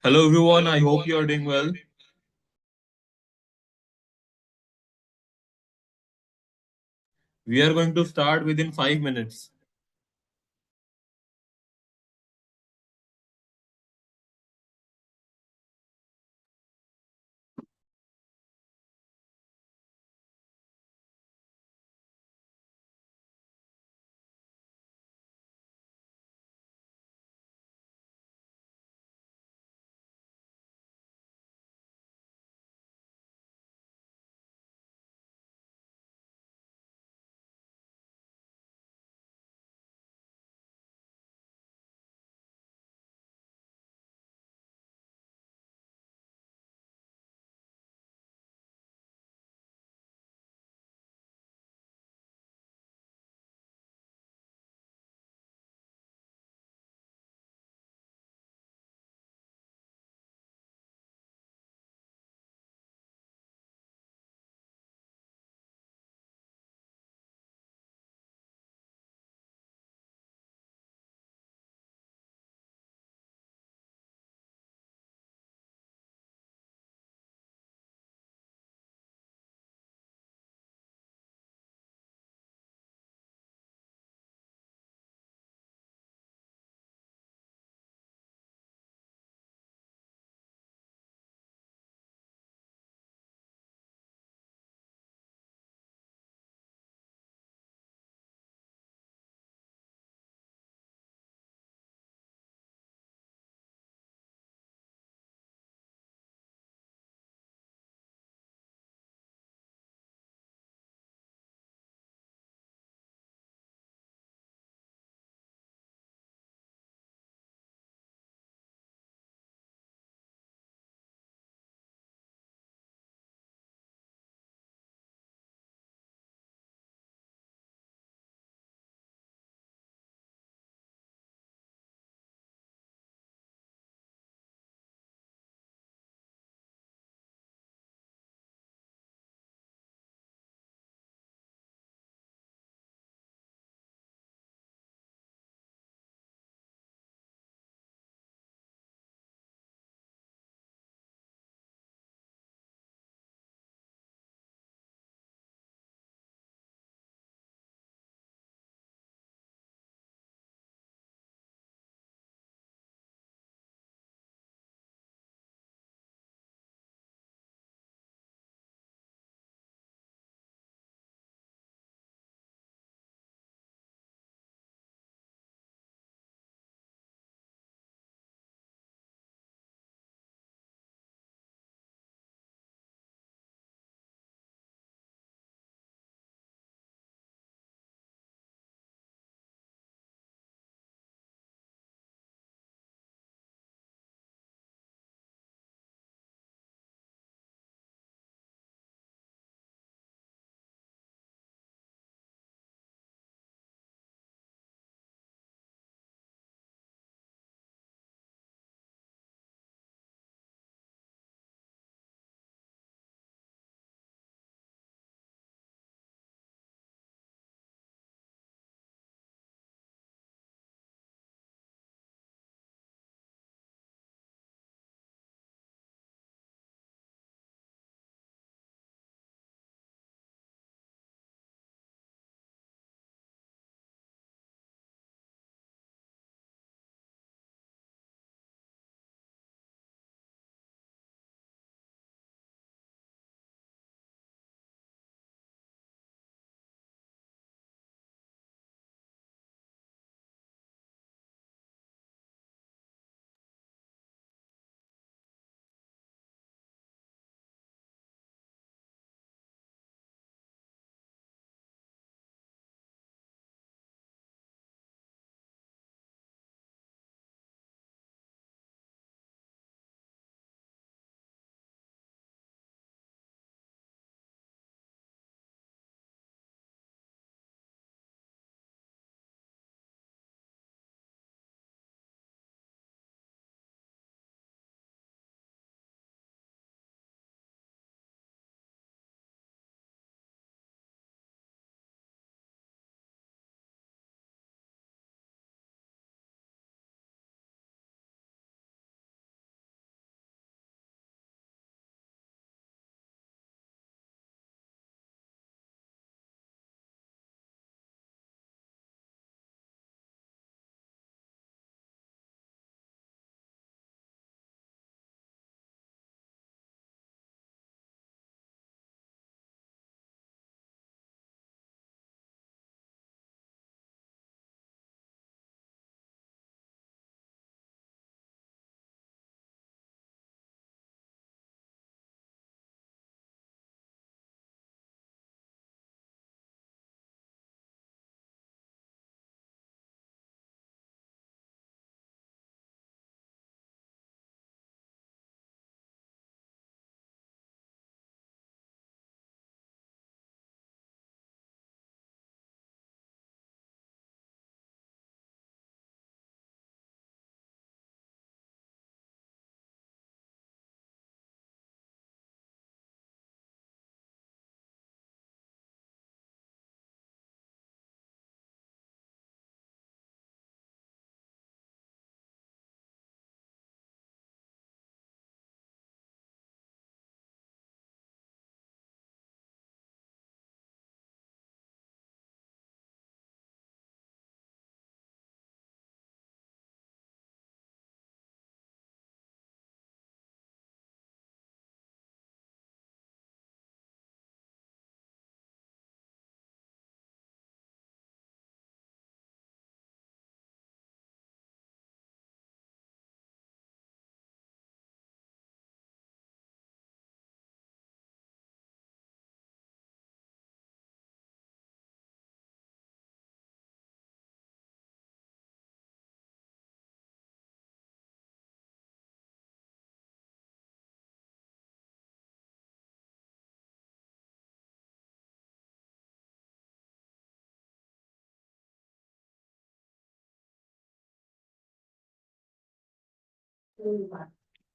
Hello everyone, I hope you are doing well. We are going to start within 5 minutes.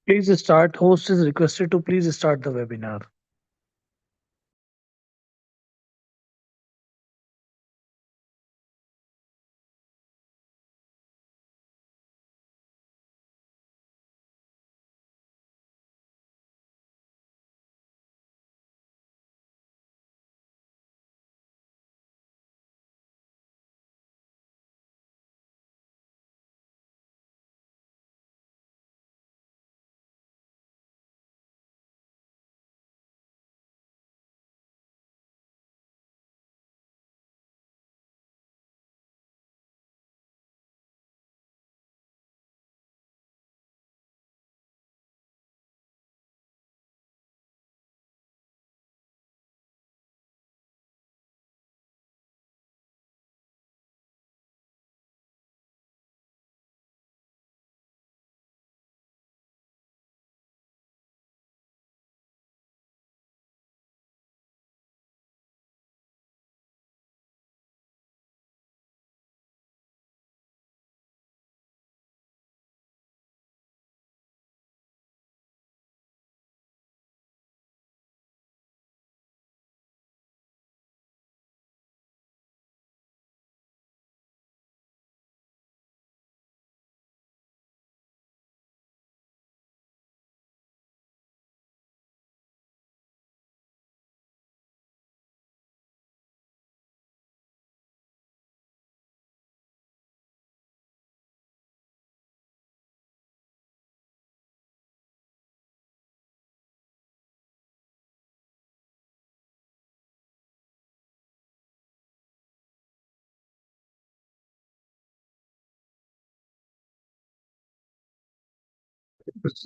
Please start. Host is requested to please start the webinar.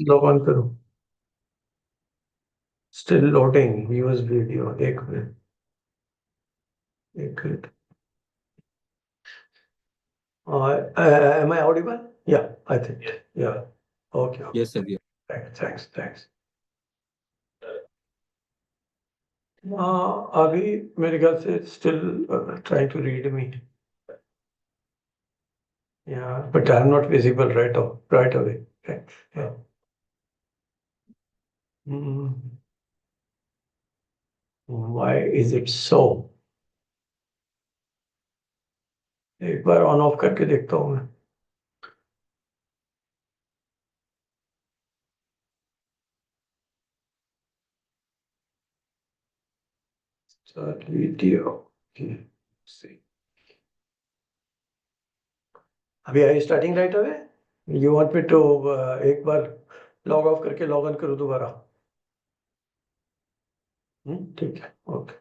Log on करो still loading viewers video एक minute am I audible? Yeah, I think. Yeah. Okay. Yes, sir. Yeah. Thanks. अभी मेरे ख्याल से still trying to read me. Yeah, but I'm not visible right away. Thanks. Yeah. Hmm. Why is it so? एक बार on off करके देखता हूँ मैं. Start video. Okay. See. अभी are you starting right away? You want me to एक बार log of करके log on करूँ दोबारा? ठीक है. Okay.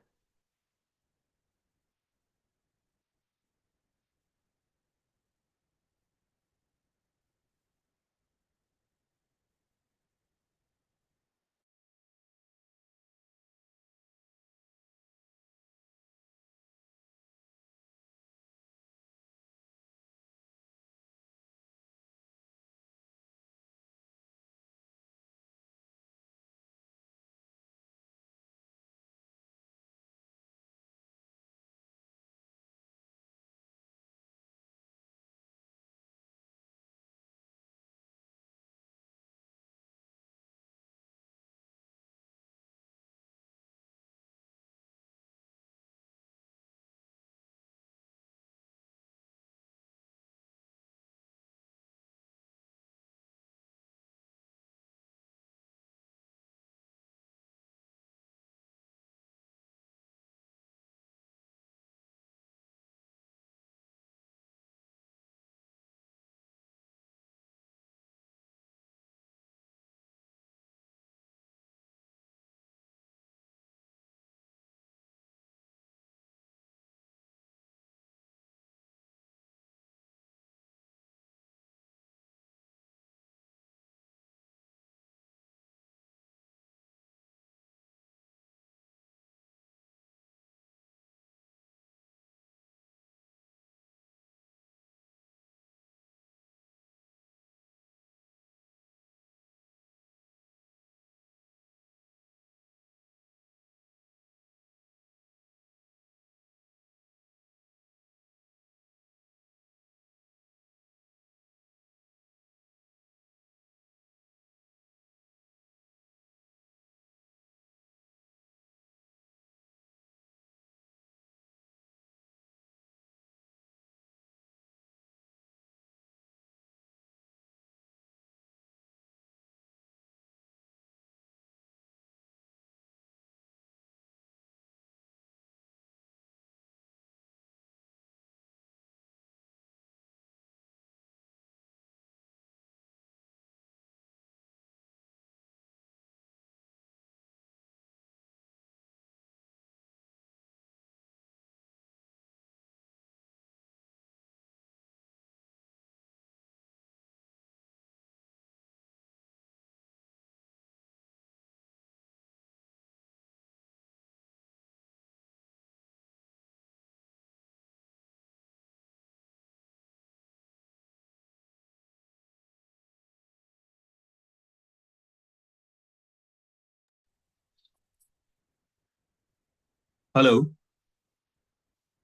Hello.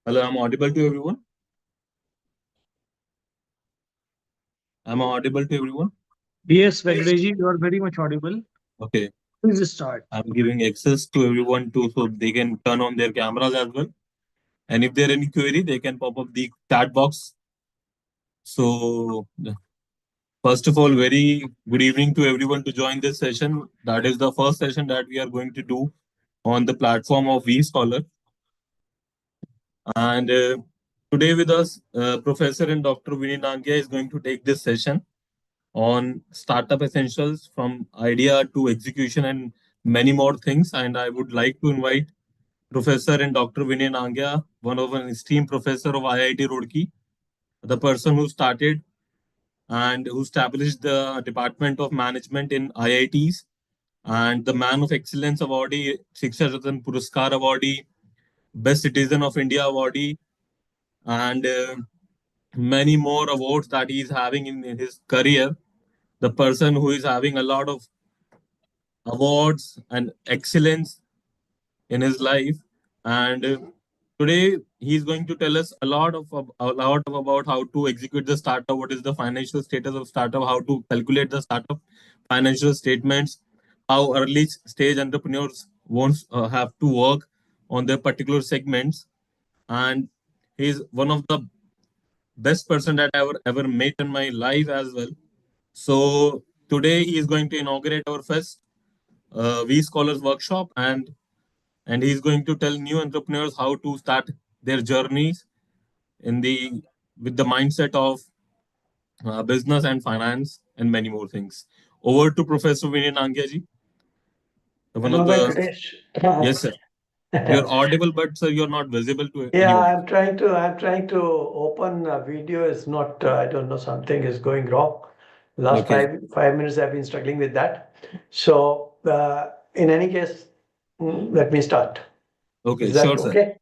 Hello, I'm audible to everyone. Am I audible to everyone? Yes, Venkateji, you are very much audible. Okay. Please start. I'm giving access to everyone too, so they can turn on their cameras as well. And if there any query, they can pop up the chat box. So, first of all, very good evening to everyone to join this session. That is the first session that we are going to do on the platform of VScholar. And today with us, Professor and Dr. Vinay Nangia is going to take this session on startup essentials from idea to execution and many more things. And I would like to invite Professor and Dr. Vinay Nangia, one of an esteemed professor of IIT Roorkee, the person who started and who established the Department of Management in IITs, and the Man of Excellence awardee, Shiksha Ratan Puraskar awardee, Best Citizen of India awardee, and many more awards that he is having in his career. The person who is having a lot of awards and excellence in his life. And today he's going to tell us a lot of about how to execute the startup, what is the financial status of startup, how to calculate the startup financial statements, how early stage entrepreneurs won't have to work on their particular segments. And he's one of the best person that I ever met in my life as well. So today he is going to inaugurate our first V Scholars workshop, and he's going to tell new entrepreneurs how to start their journeys in the with the mindset of business and finance and many more things. Over to Professor Vinay Nangia ji, one Hello, of the Venkatesh. yes sir. You're audible, but sir, you're not visible to Yeah, anybody. I'm trying to open a video. It's not, I don't know, something is going wrong. Last Okay, five minutes I've been struggling with that. So, in any case, let me start. okay, Is that sure, sir. okay?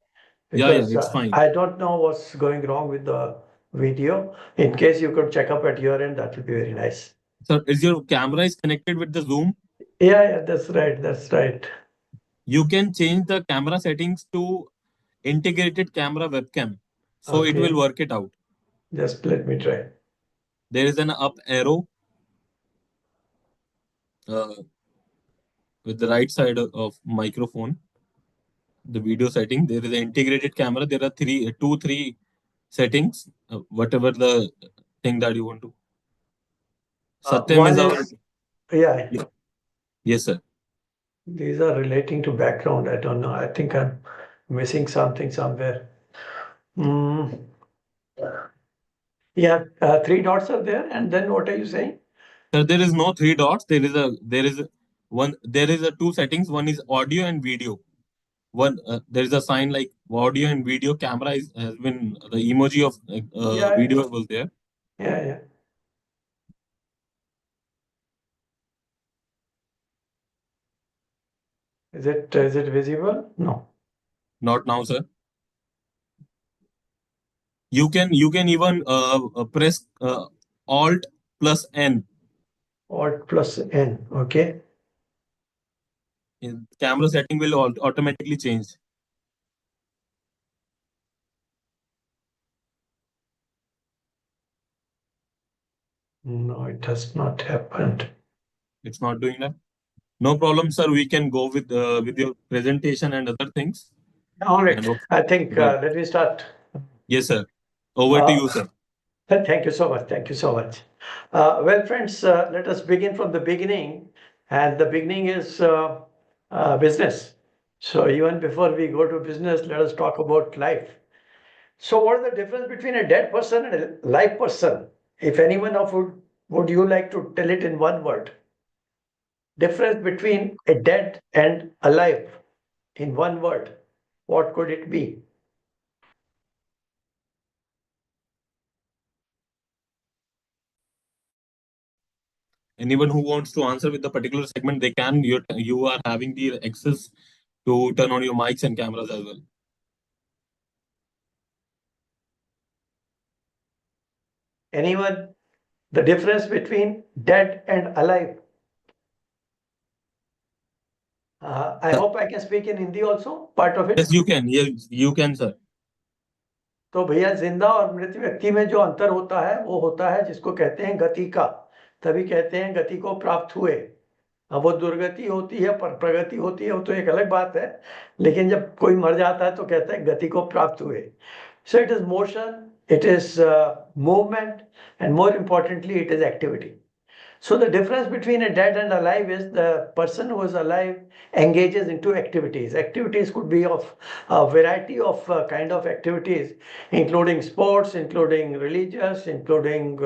Yeah, yeah, Because it's fine. I don't know what's going wrong with the video. In case you could check up at your end, that would be very nice. Sir, is your camera is connected with the Zoom? Yeah, that's right. That's right. You can change the camera settings to integrated camera webcam, so it will Okay, work it out. just let me try. There is an up arrow uh, with the right side of microphone, the video setting. There is an integrated camera. There are three settings, whatever the thing that you want to. Satyam is One our. is, yeah, Yes, sir. these are relating to background. I don't know. I think I'm missing something somewhere. Mm, yeah, three dots are there. And then what are you saying? Sir, there is no three dots. There is a two settings. One is audio and video. One there is a sign like audio and video. Camera has been the emoji of Yeah, video was there. yeah, yeah. Is it visible? No. Not now, sir. You can even press Alt plus N. Alt plus N. Okay. Camera setting will automatically change. No, it has not happened. It's not doing that. No problem, sir. We can go with your presentation and other things. All right. And okay. I think Right. let me start. Yes, sir. Over to Uh, you, sir. Thank you so much. Thank you so much. Well, friends, let us begin from the beginning. And the beginning is business. So, even before we go to business, let us talk about life. So, what is the difference between a dead person and a live person? If anyone of would you like to tell it in one word? Difference between a dead and alive in one word. What could it be? Anyone who wants to answer with the particular segment, they can. You are having the access to turn on your mics and cameras as well. Anyone? The difference between dead and alive. I hope I can speak in Hindi also, part of it. Yes, you can. Yes, you can, sir. तो भैया जिंदा और मृत व्यक्ति में जो अंतर होता है वो होता है जिसको कहते हैं गति का, तभी कहते हैं गति को प्राप्त हुए। अब वो दुर्गति होती है पर प्रगति होती है वो तो एक अलग बात है, लेकिन जब कोई मर जाता है तो कहते हैं गति को प्राप्त हुए। So it is motion, it is movement, and more importantly, it is activity. So the difference between a dead and alive is the person who is alive engages into activities. Activities could be of a variety of kind of activities, including sports, including religious, including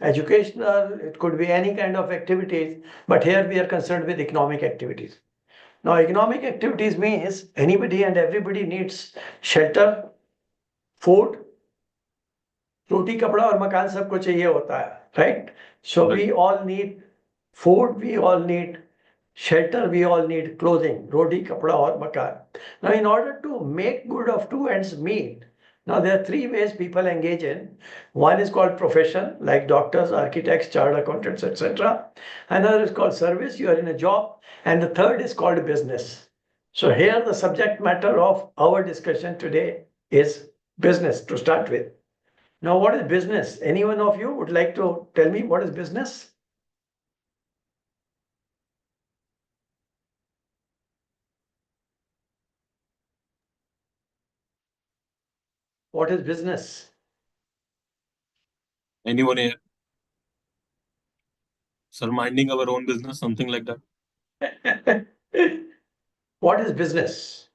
educational. It could be any kind of activities, but here we are concerned with economic activities. Now, economic activities means anybody and everybody needs shelter, food, रोटी कपड़ा और मकान सबको चाहिए होता है, right? So we all need food, we all need shelter, we all need clothing, roti, kapda or makan. Now, in order to make good of two ends meet, now there are three ways people engage in. One is called profession, like doctors, architects, chartered accountants, etc. Another is called service, you are in a job. And the third is called business. So here the subject matter of our discussion today is business to start with. Now, what is business? Any one of you would like to tell me what is business? What is business? Anyone here? Sir, minding our own business, something like that. What is business?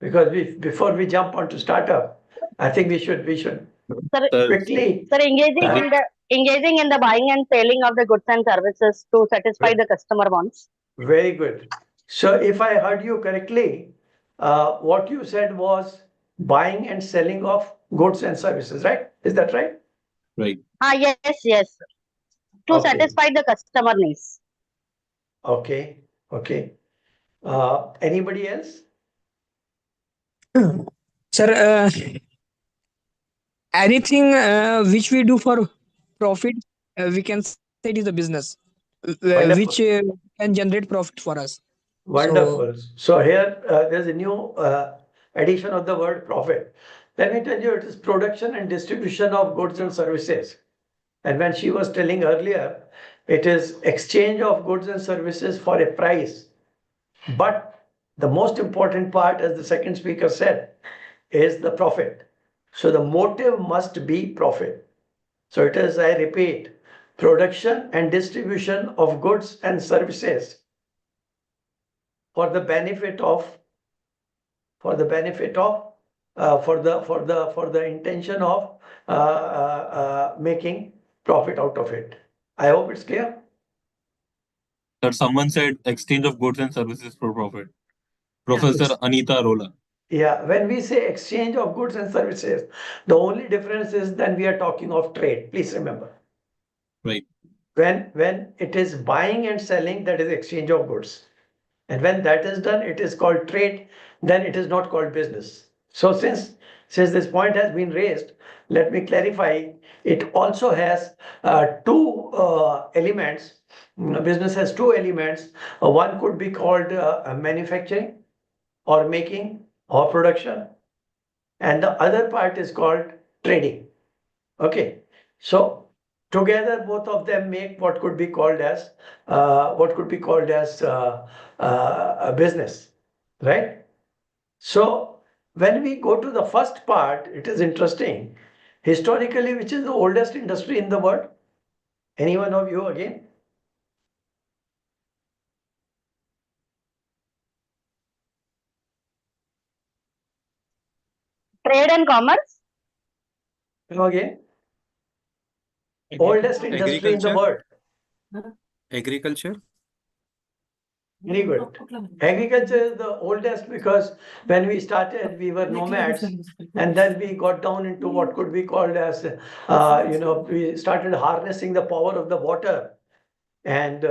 Because before we jump onto startup, I think we should quickly. Sir, engaging in the buying and selling of the goods and services to satisfy the customer wants. Very good. So if I heard you correctly, what you said was buying and selling of goods and services, right? Is that right? Right. Yes. To Okay. satisfy the customer needs. Okay. Anybody else? Sir, anything which we do for profit, we can say it is a business, which can generate profit for us. Wonderful. So here there's a new addition of the word profit. Let me tell you, it is production and distribution of goods and services. And when she was telling earlier, it is exchange of goods and services for a price. But the most important part, as the second speaker said, is the profit. So the motive must be profit. So it is, I repeat, production and distribution of goods and services for the benefit of intention of making profit out of it. I hope it's clear. Sir, someone said exchange of goods and services for profit. Professor Anita Rola. Yeah, when we say exchange of goods and services, the only difference is then we are talking of trade. Please remember. Right. When it is buying and selling, that is exchange of goods. And when that is done, it is called trade, then it is not called business. So since this point has been raised, let me clarify. It also has two elements. Business has two elements. One could be called manufacturing or making or production. And the other part is called trading. Okay. So together, both of them make what could be called as a business, right? So when we go to the first part, it is interesting. Historically, which is the oldest industry in the world? Any one of you again? Trade and commerce. Come again? Oldest industry in the world. Agriculture. Very good. Agriculture is the oldest because when we started, we were nomads, and then we got down into what could be called as, we started harnessing the power of the water. And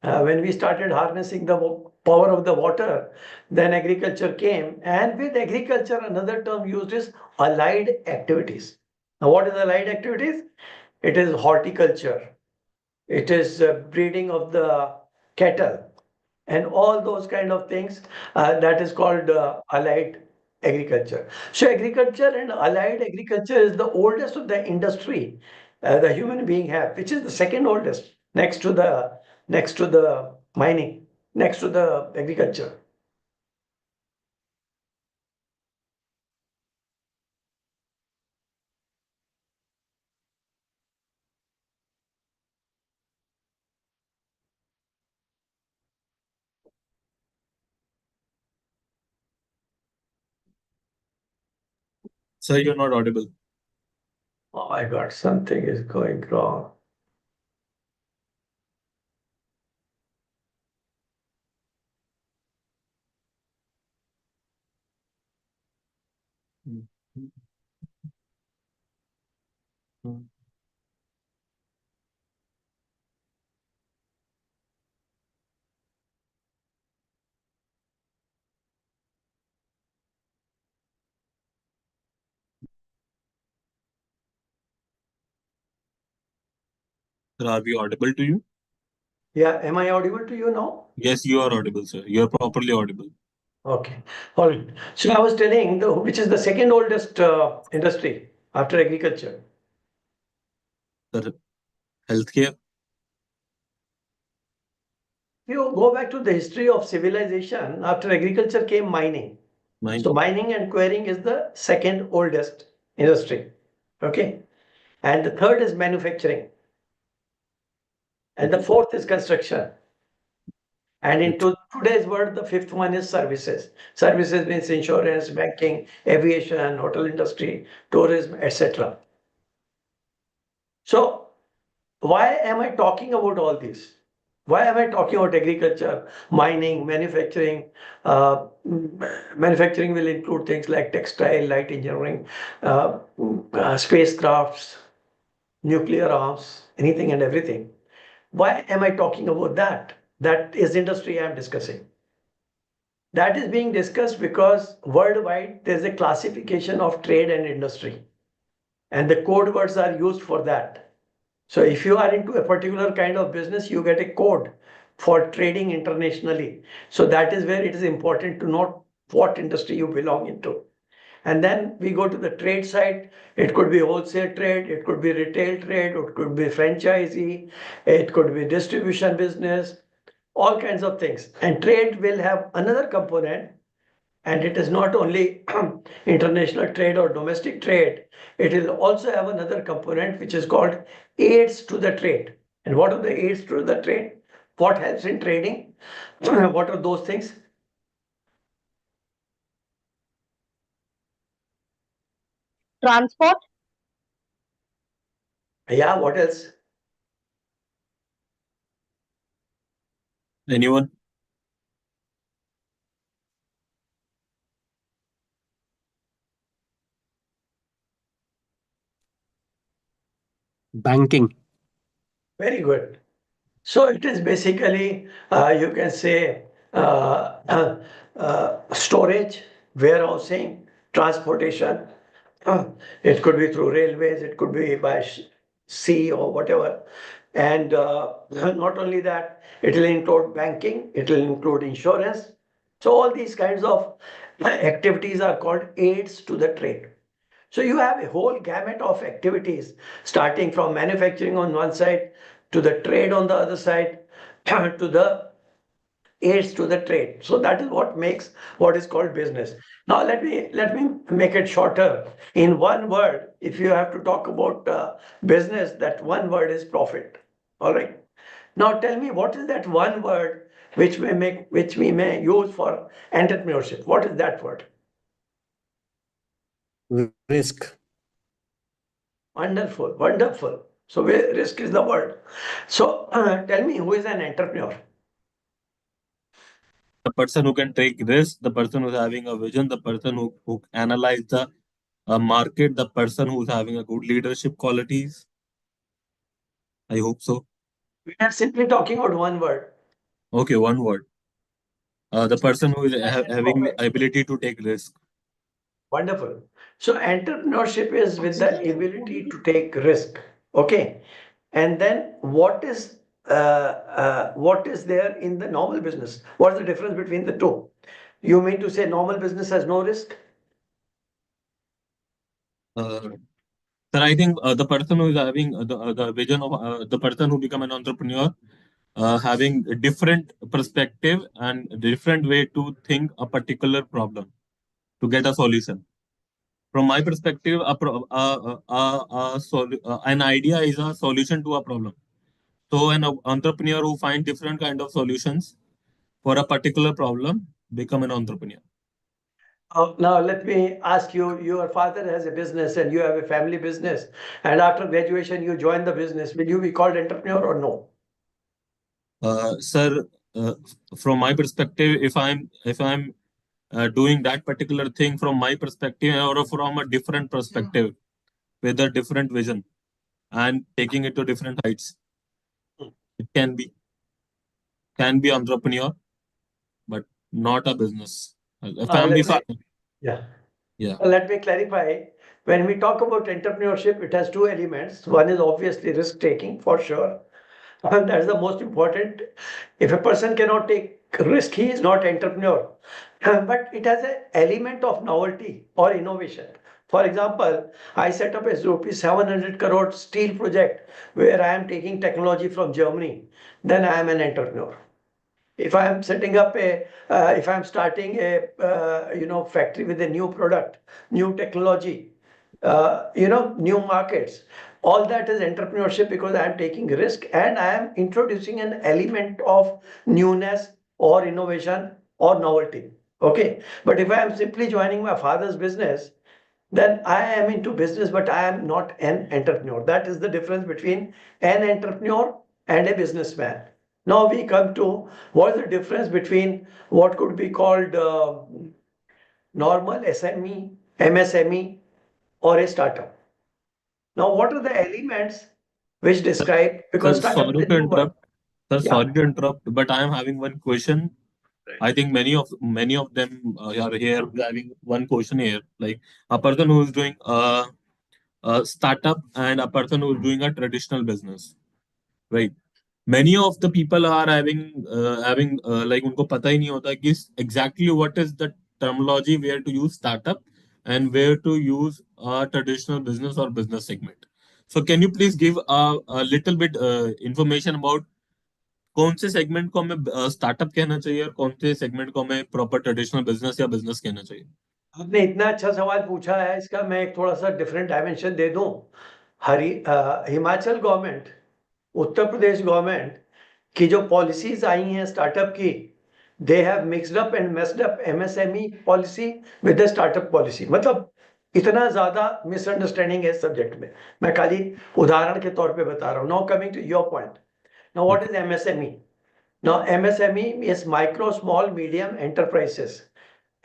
when we started harnessing the power of the water, then agriculture came. And with agriculture, another term used is allied activities. Now, what is allied activities? It is horticulture. It is breeding of the cattle. and all those kind of things. That is called allied agriculture. So agriculture and allied agriculture is the oldest of the industry the human being have, which is the second oldest next to the mining, next to the agriculture. Sir, you're not audible. Oh my God, something is going wrong. Sir, are we audible to you? Yeah, am I audible to you now? Yes, you are audible, sir. You are properly audible. Okay, all right. So I was telling which is the second oldest industry after agriculture. Sir, healthcare. If you go back to the history of civilization, after agriculture came mining. So mining and quarrying is the second oldest industry. Okay. And the third is manufacturing. And the fourth is construction. And in today's world, the fifth one is services. Services means insurance, banking, aviation, hotel industry, tourism, etc. So why am I talking about all this? Why am I talking about agriculture, mining, manufacturing? Manufacturing will include things like textile, light engineering, spacecrafts, nuclear arms, anything and everything. Why am I talking about that? That is industry I am discussing. That is being discussed because worldwide there's a classification of trade and industry, and the code words are used for that. So if you are into a particular kind of business, you get a code for trading internationally. So that is where it is important to know what industry you belong into. And then we go to the trade side. It could be wholesale trade, it could be retail trade, it could be franchisee, it could be distribution business, all kinds of things. And trade will have another component, and it is not only international trade or domestic trade, it will also have another component which is called aids to the trade. And what are the aids to the trade? What helps in trading? What are those things? Transport, Yeah, what else? Anyone? Banking. Very good. So it is basically, you can say, storage, warehousing, transportation. It could be through railways, it could be by sea or whatever. And not only that, it will include banking, it will include insurance. So all these kinds of activities are called aids to the trade. So you have a whole gamut of activities, starting from manufacturing on one side, to the trade on the other side, to the aids to the trade. So that is what makes what is called business. Now let me make it shorter. In one word, if you have to talk about business, that one word is profit. All right. Now tell me, what is that one word which we may use for entrepreneurship? What is that word? Risk. Wonderful, wonderful. So risk is the word. So tell me, who is an entrepreneur? The person who can take risk, the person who's having a vision, the person who analyze the market, the person who's having a good leadership qualities. I hope so. We are simply talking about one word. Okay, one word. The person who is having the Profit. ability to take risk. Wonderful. So entrepreneurship is with the ability to take risk. Okay. And then what is what is there in the normal business? What's the difference between the two? You mean to say normal business has no risk? Sir, I think the person who is having the vision of the person who become an entrepreneur, having a different perspective and different way to think a particular problem to get a solution. From my perspective, an idea is a solution to a problem. So an entrepreneur who find different kind of solutions for a particular problem become an entrepreneur. Now, let me ask you, your father has a business and you have a family business, and after graduation, you join the business. Will you be called entrepreneur or no? Sir, from my perspective, if I'm doing that particular thing from my perspective or from a different perspective with a different vision and taking it to different heights, it can be entrepreneur, but not a business. A family Let me, farm. yeah. Yeah. Let me clarify. When we talk about entrepreneurship, it has two elements. One is obviously risk taking, for sure. And that's the most important. If a person cannot take risk, he is not entrepreneur. But it has an element of novelty or innovation. For example, I set up a rupees 700 crore steel project where I am taking technology from Germany. Then I am an entrepreneur. If I am setting up if I am starting a factory with a new product, new technology, new markets, all that is entrepreneurship because I am taking risk and I am introducing an element of newness or innovation or novelty. Okay, but if I am simply joining my father's business, then I am into business, but I am not an entrepreneur. That is the difference between an entrepreneur and a businessman. Now we come to what is the difference between what could be called normal SME, MSME, or a startup. Now, what are the elements which describe, because Sir, startup is sorry a to new word. interrupt. Sir, Yeah. sorry to interrupt, but I am having one question. I think many of them are here having one question here. Like a person who is doing a startup and a person who is doing a traditional business, right? Many of the people are having like उनको पता ही नहीं होता कि exactly what is the terminology where to use startup and where to use a traditional business or business segment. So can you please give a little bit information about कौन से segment को हमें startup कहना चाहिए और कौन से segment को हमें प्रॉपर ट्रेडिशनल बिजनेस या बिजनेस कहना चाहिए? आपने इतना अच्छा सवाल पूछा है, इसका मैं एक थोड़ा सा डिफरेंट डायमेंशन दे दूं. हिमाचल गवर्नमेंट, उत्तर प्रदेश गवर्नमेंट की जो पॉलिसीज आई हैं स्टार्टअप की, they have mixed up and messed up MSME policy with the startup policy. मतलब इतना ज्यादा मिसअंडरस्टैंडिंग है इस सब्जेक्ट में. मैं खाली उदाहरण के तौर पे बता रहा हूं. Now coming to your point. Now what is MSME? Now MSME is micro small medium enterprises.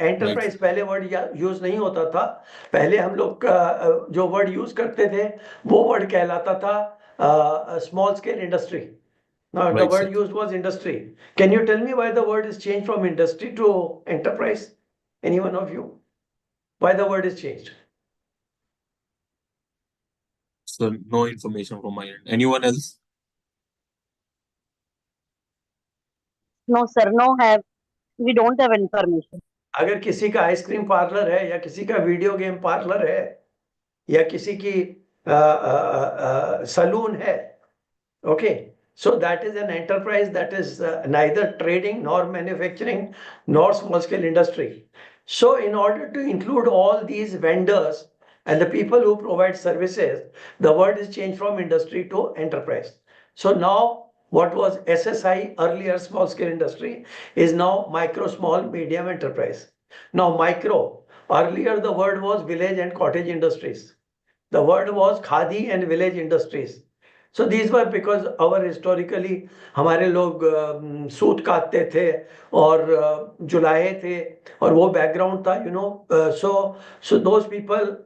Enterprise पहले वर्ड यूज नहीं होता था. पहले हम लोग जो वर्ड यूज करते थे वो वर्ड कहलाता था small scale industry. Now the Right, word sir. used was industry. Can you tell me why the word is changed from industry to enterprise? Any one of you? Why the word is changed? So no information from my end. Anyone else? No, sir. No have. We don't have information. अगर किसी का ice cream parlour है या किसी का video game parlour है या किसी की सलून है, okay, so that is an enterprise, that is neither trading nor manufacturing nor small scale industry. So in order to include all these vendors and the people who provide services, the word is changed from industry to enterprise. So now what was SSI earlier, small scale industry, is now micro, small, medium enterprise. Now micro, earlier the word was village and cottage industries. The word was khadi and village industries. So these were because our historically हमारे लोग सूत काटते थे और जुलाहे थे और वो background था, so those people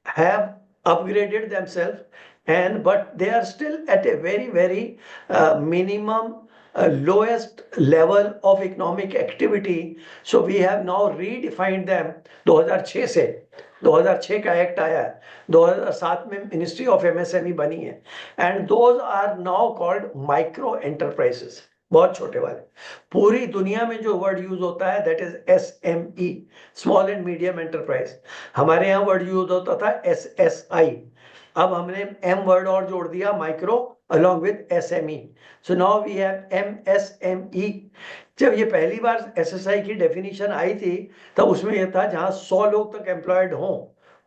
have upgraded themselves, and but they are still at a very minimum lowest level of economic activity. So we have now redefined them. 2006 से 2006 का एक्ट आया है, 2007 में मिनिस्ट्री ऑफ एमएसएमई बनी है, and those are now called micro enterprises, बहुत छोटे वाले. पूरी दुनिया में जो वर्ड यूज होता है that is SME, small and medium enterprise. हमारे यहाँ वर्ड यूज होता था एसएसआई. अब हमने एम वर्ड और जोड़ दिया, micro along with SME. So now we have MSME. जब ये पहली बार SSI की डेफिनेशन आई थी तब उसमें यह था जहां 100 लोग तक एम्प्लॉयड हों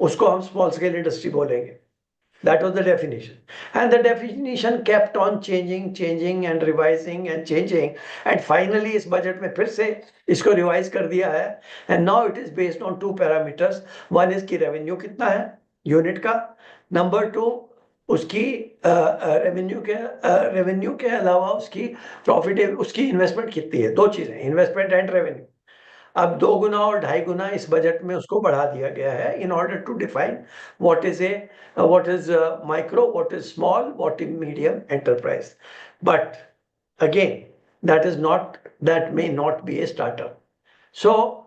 उसको हम स्मॉल स्केल इंडस्ट्री बोलेंगे. That was the definition. And the definition kept on changing and revising and changing. And finally इस बजट में फिर से इसको रिवाइज कर दिया है. And now it is based on two parameters. One is कि रेवेन्यू कितना है यूनिट का. नंबर 2 उसकी रेवेन्यू के अलावा उसकी प्रॉफिट, उसकी इन्वेस्टमेंट कितनी है. दो चीजें, इन्वेस्टमेंट एंड रेवेन्यू. अब 2 गुना और 2.5 गुना इस बजट में उसको बढ़ा दिया गया है in order to define what is micro, what is small, what is medium enterprise. But again that may not be a startup. So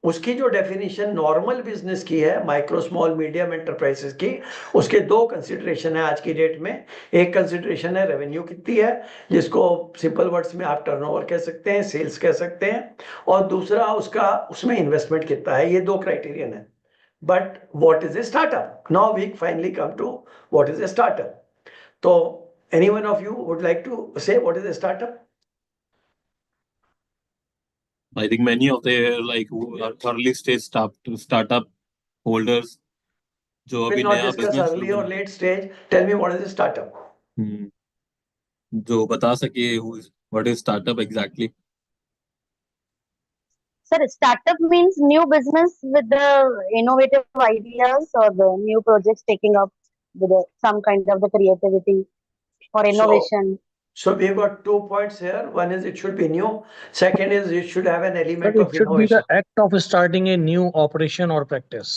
उसकी जो डेफिनेशन नॉर्मल बिजनेस की है, माइक्रो स्मॉल मीडियम एंटरप्राइजेस की, उसके दो कंसिडरेशन है आज की डेट में. एक कंसिडरेशन है रेवेन्यू कितनी है, जिसको सिंपल वर्ड्स में आप टर्नओवर कह सकते हैं, सेल्स कह सकते हैं, और दूसरा उसका उसमें इन्वेस्टमेंट कितना है. ये दो क्राइटेरियन है. But what is a startup? Now we finally come to what is a startup. तो any one of you would like to say what is a startup? I think many of the like who are early stage startup holders जो Will अभी not नया discuss business early or late stage. Tell me what is a startup? जो बता सके what is startup exactly. Sir, startup means new business with the innovative ideas or the new projects taking up with some kind of the creativity or innovation. So we've got 2 points here. One is it should be new. Second is it should have an element But of it should be innovation. the act of starting a new operation or practice.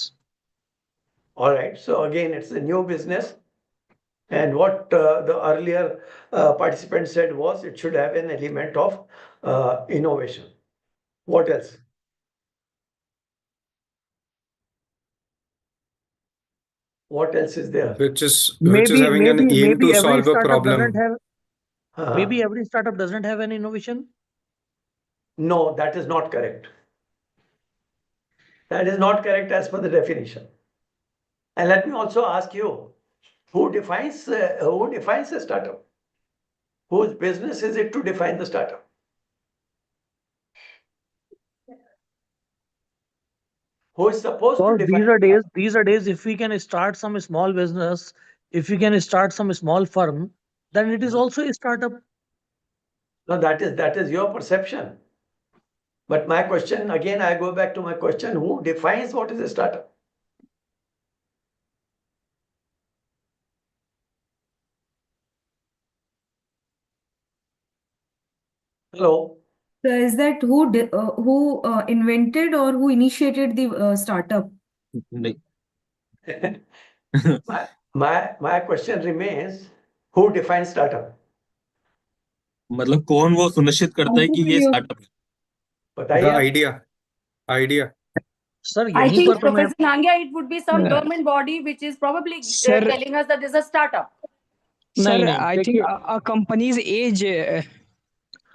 All right. So again, it's a new business. And what the earlier participant said was it should have an element of innovation. What else? What else is there? Which is having an aim to solve a problem. Maybe every startup doesn't have an innovation. No, that is not correct. That is not correct as per the definition. And let me also ask you, who defines a startup? Whose business is it to define the startup? Who is supposed to Because define? these are days, if we can start some small business, if we can start some small firm, then it is also a startup. No, that is your perception. But my question, again, I go back to my question, who defines what is a startup? Hello? So is that who invented or who initiated the startup? नहीं. My question remains, who defines startup? मतलब कौन वो सुनिश्चित करता है कि ये startup है. The बताइए. idea. Sir, I यहीं think, पर तो मैं Professor Nangia, it would be some Yeah. government body which is probably Sir- telling us that this is a startup. Sir, नहीं, I think देखिए, a company's age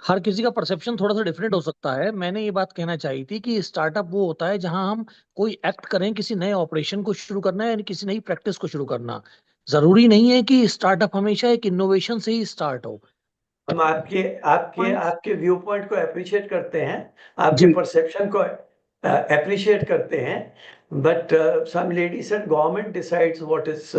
हर किसी का perception थोड़ा सा डिफरेंट हो सकता है. मैंने ये बात कहना चाहिए थी कि स्टार्टअप वो होता है जहां हम कोई एक्ट करें, किसी नए ऑपरेशन को शुरू करना है या किसी नई प्रैक्टिस को शुरू करना. जरूरी नहीं है कि स्टार्टअप हमेशा एक इनोवेशन से ही स्टार्ट हो. हम आपके व्यू पॉइंट को अप्रिशिएट करते हैं, आपके जी. परसेप्शन को अप्रिशिएट करते हैं. But some lady said government decides what is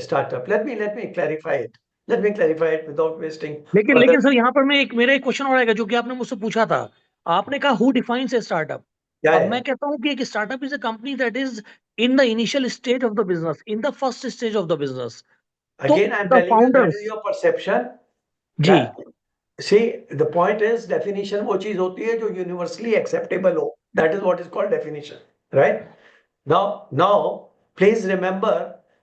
startup. Let me clarify it. Let me clarify it without wasting. लेकिन सर यहाँ पर मेरा एक क्वेश्चन और आएगा जो कि आपने मुझसे पूछा था. आपने कहा हु डिफाइंस ए स्टार्टअप. अब मैं कहता हूँ कि एक startup is a company that is in the initial stage of the business, in the first stage of the business. Again, I'm telling you that is your perception. जी. See, the point is definition वो चीज होती है जो universally acceptable हो. That is what is called definition, right? Now, please remember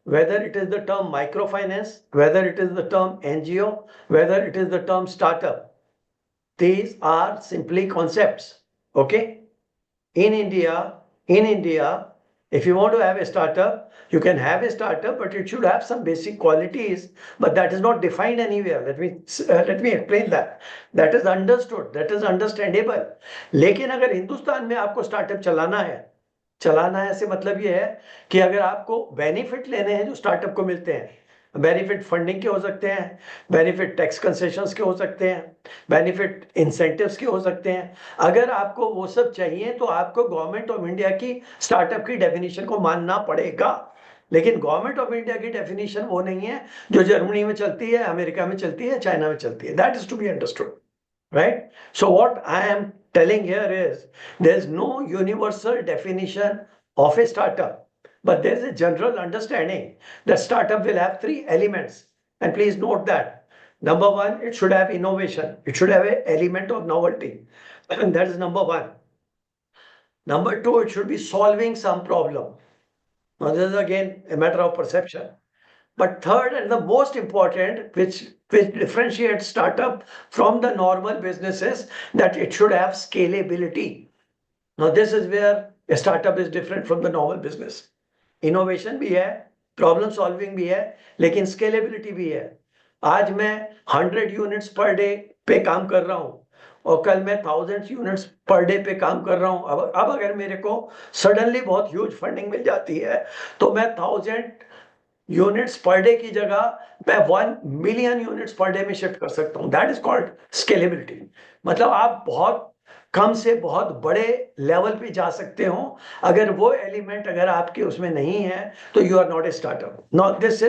whether it is the term microfinance, whether it is the term NGO, whether it is the term startup, these are simply concepts. Okay? In India, if you want to have a startup, you can have a startup, but it should have some basic qualities, but that is not defined anywhere. Let me explain that. That is understood, that is understandable. लेकिन अगर हिंदुस्तान में आपको startup चलाना है से मतलब ये है कि अगर आपको बेनिफिट लेने हैं जो स्टार्टअप को मिलते हैं, बेनिफिट फंडिंग के हो सकते हैं, बेनिफिट टैक्स कंसेशंस के हो सकते हैं, बेनिफिट इंसेंटिव्स के हो सकते हैं, अगर आपको वो सब चाहिए तो आपको गवर्नमेंट ऑफ इंडिया की स्टार्टअप की डेफिनेशन को मानना पड़ेगा। लेकिन गवर्नमेंट ऑफ इंडिया की डेफिनेशन वो नहीं है जो जर्मनी में चलती है, अमेरिका में चलती है, चाइना में चलती है। That is to be understood, right? So what I am telling here is there is no universal definition of a startup, but there is a general understanding that startup will have three elements, and please note that. Number one, it should have innovation. It should have an element of novelty, and that is number one. Number two, it should be solving some problem. Now this is again a matter of perception. But third and the most important, which differentiates startup from the normal businesses, that it should have scalability. Now this is where a startup is different from the normal business. Innovation भी है, problem solving भी है, लेकिन scalability भी है. आज मैं 100 units per day पे काम कर रहा हूँ और कल मैं 1000 units per day पे काम कर रहा हूँ. अब अगर मेरे को suddenly बहुत huge funding मिल जाती है तो मैं 1000 यूनिट्स पर डे की जगह मैं 1 मिलियन यूनिट्स पर डे में शिफ्ट कर सकता हूं. That is called scalability. मतलब आप बहुत कम से बहुत बड़े लेवल पे जा सकते हो. अगर वो एलिमेंट अगर आपके उसमें नहीं है तो you are not a startup. Now this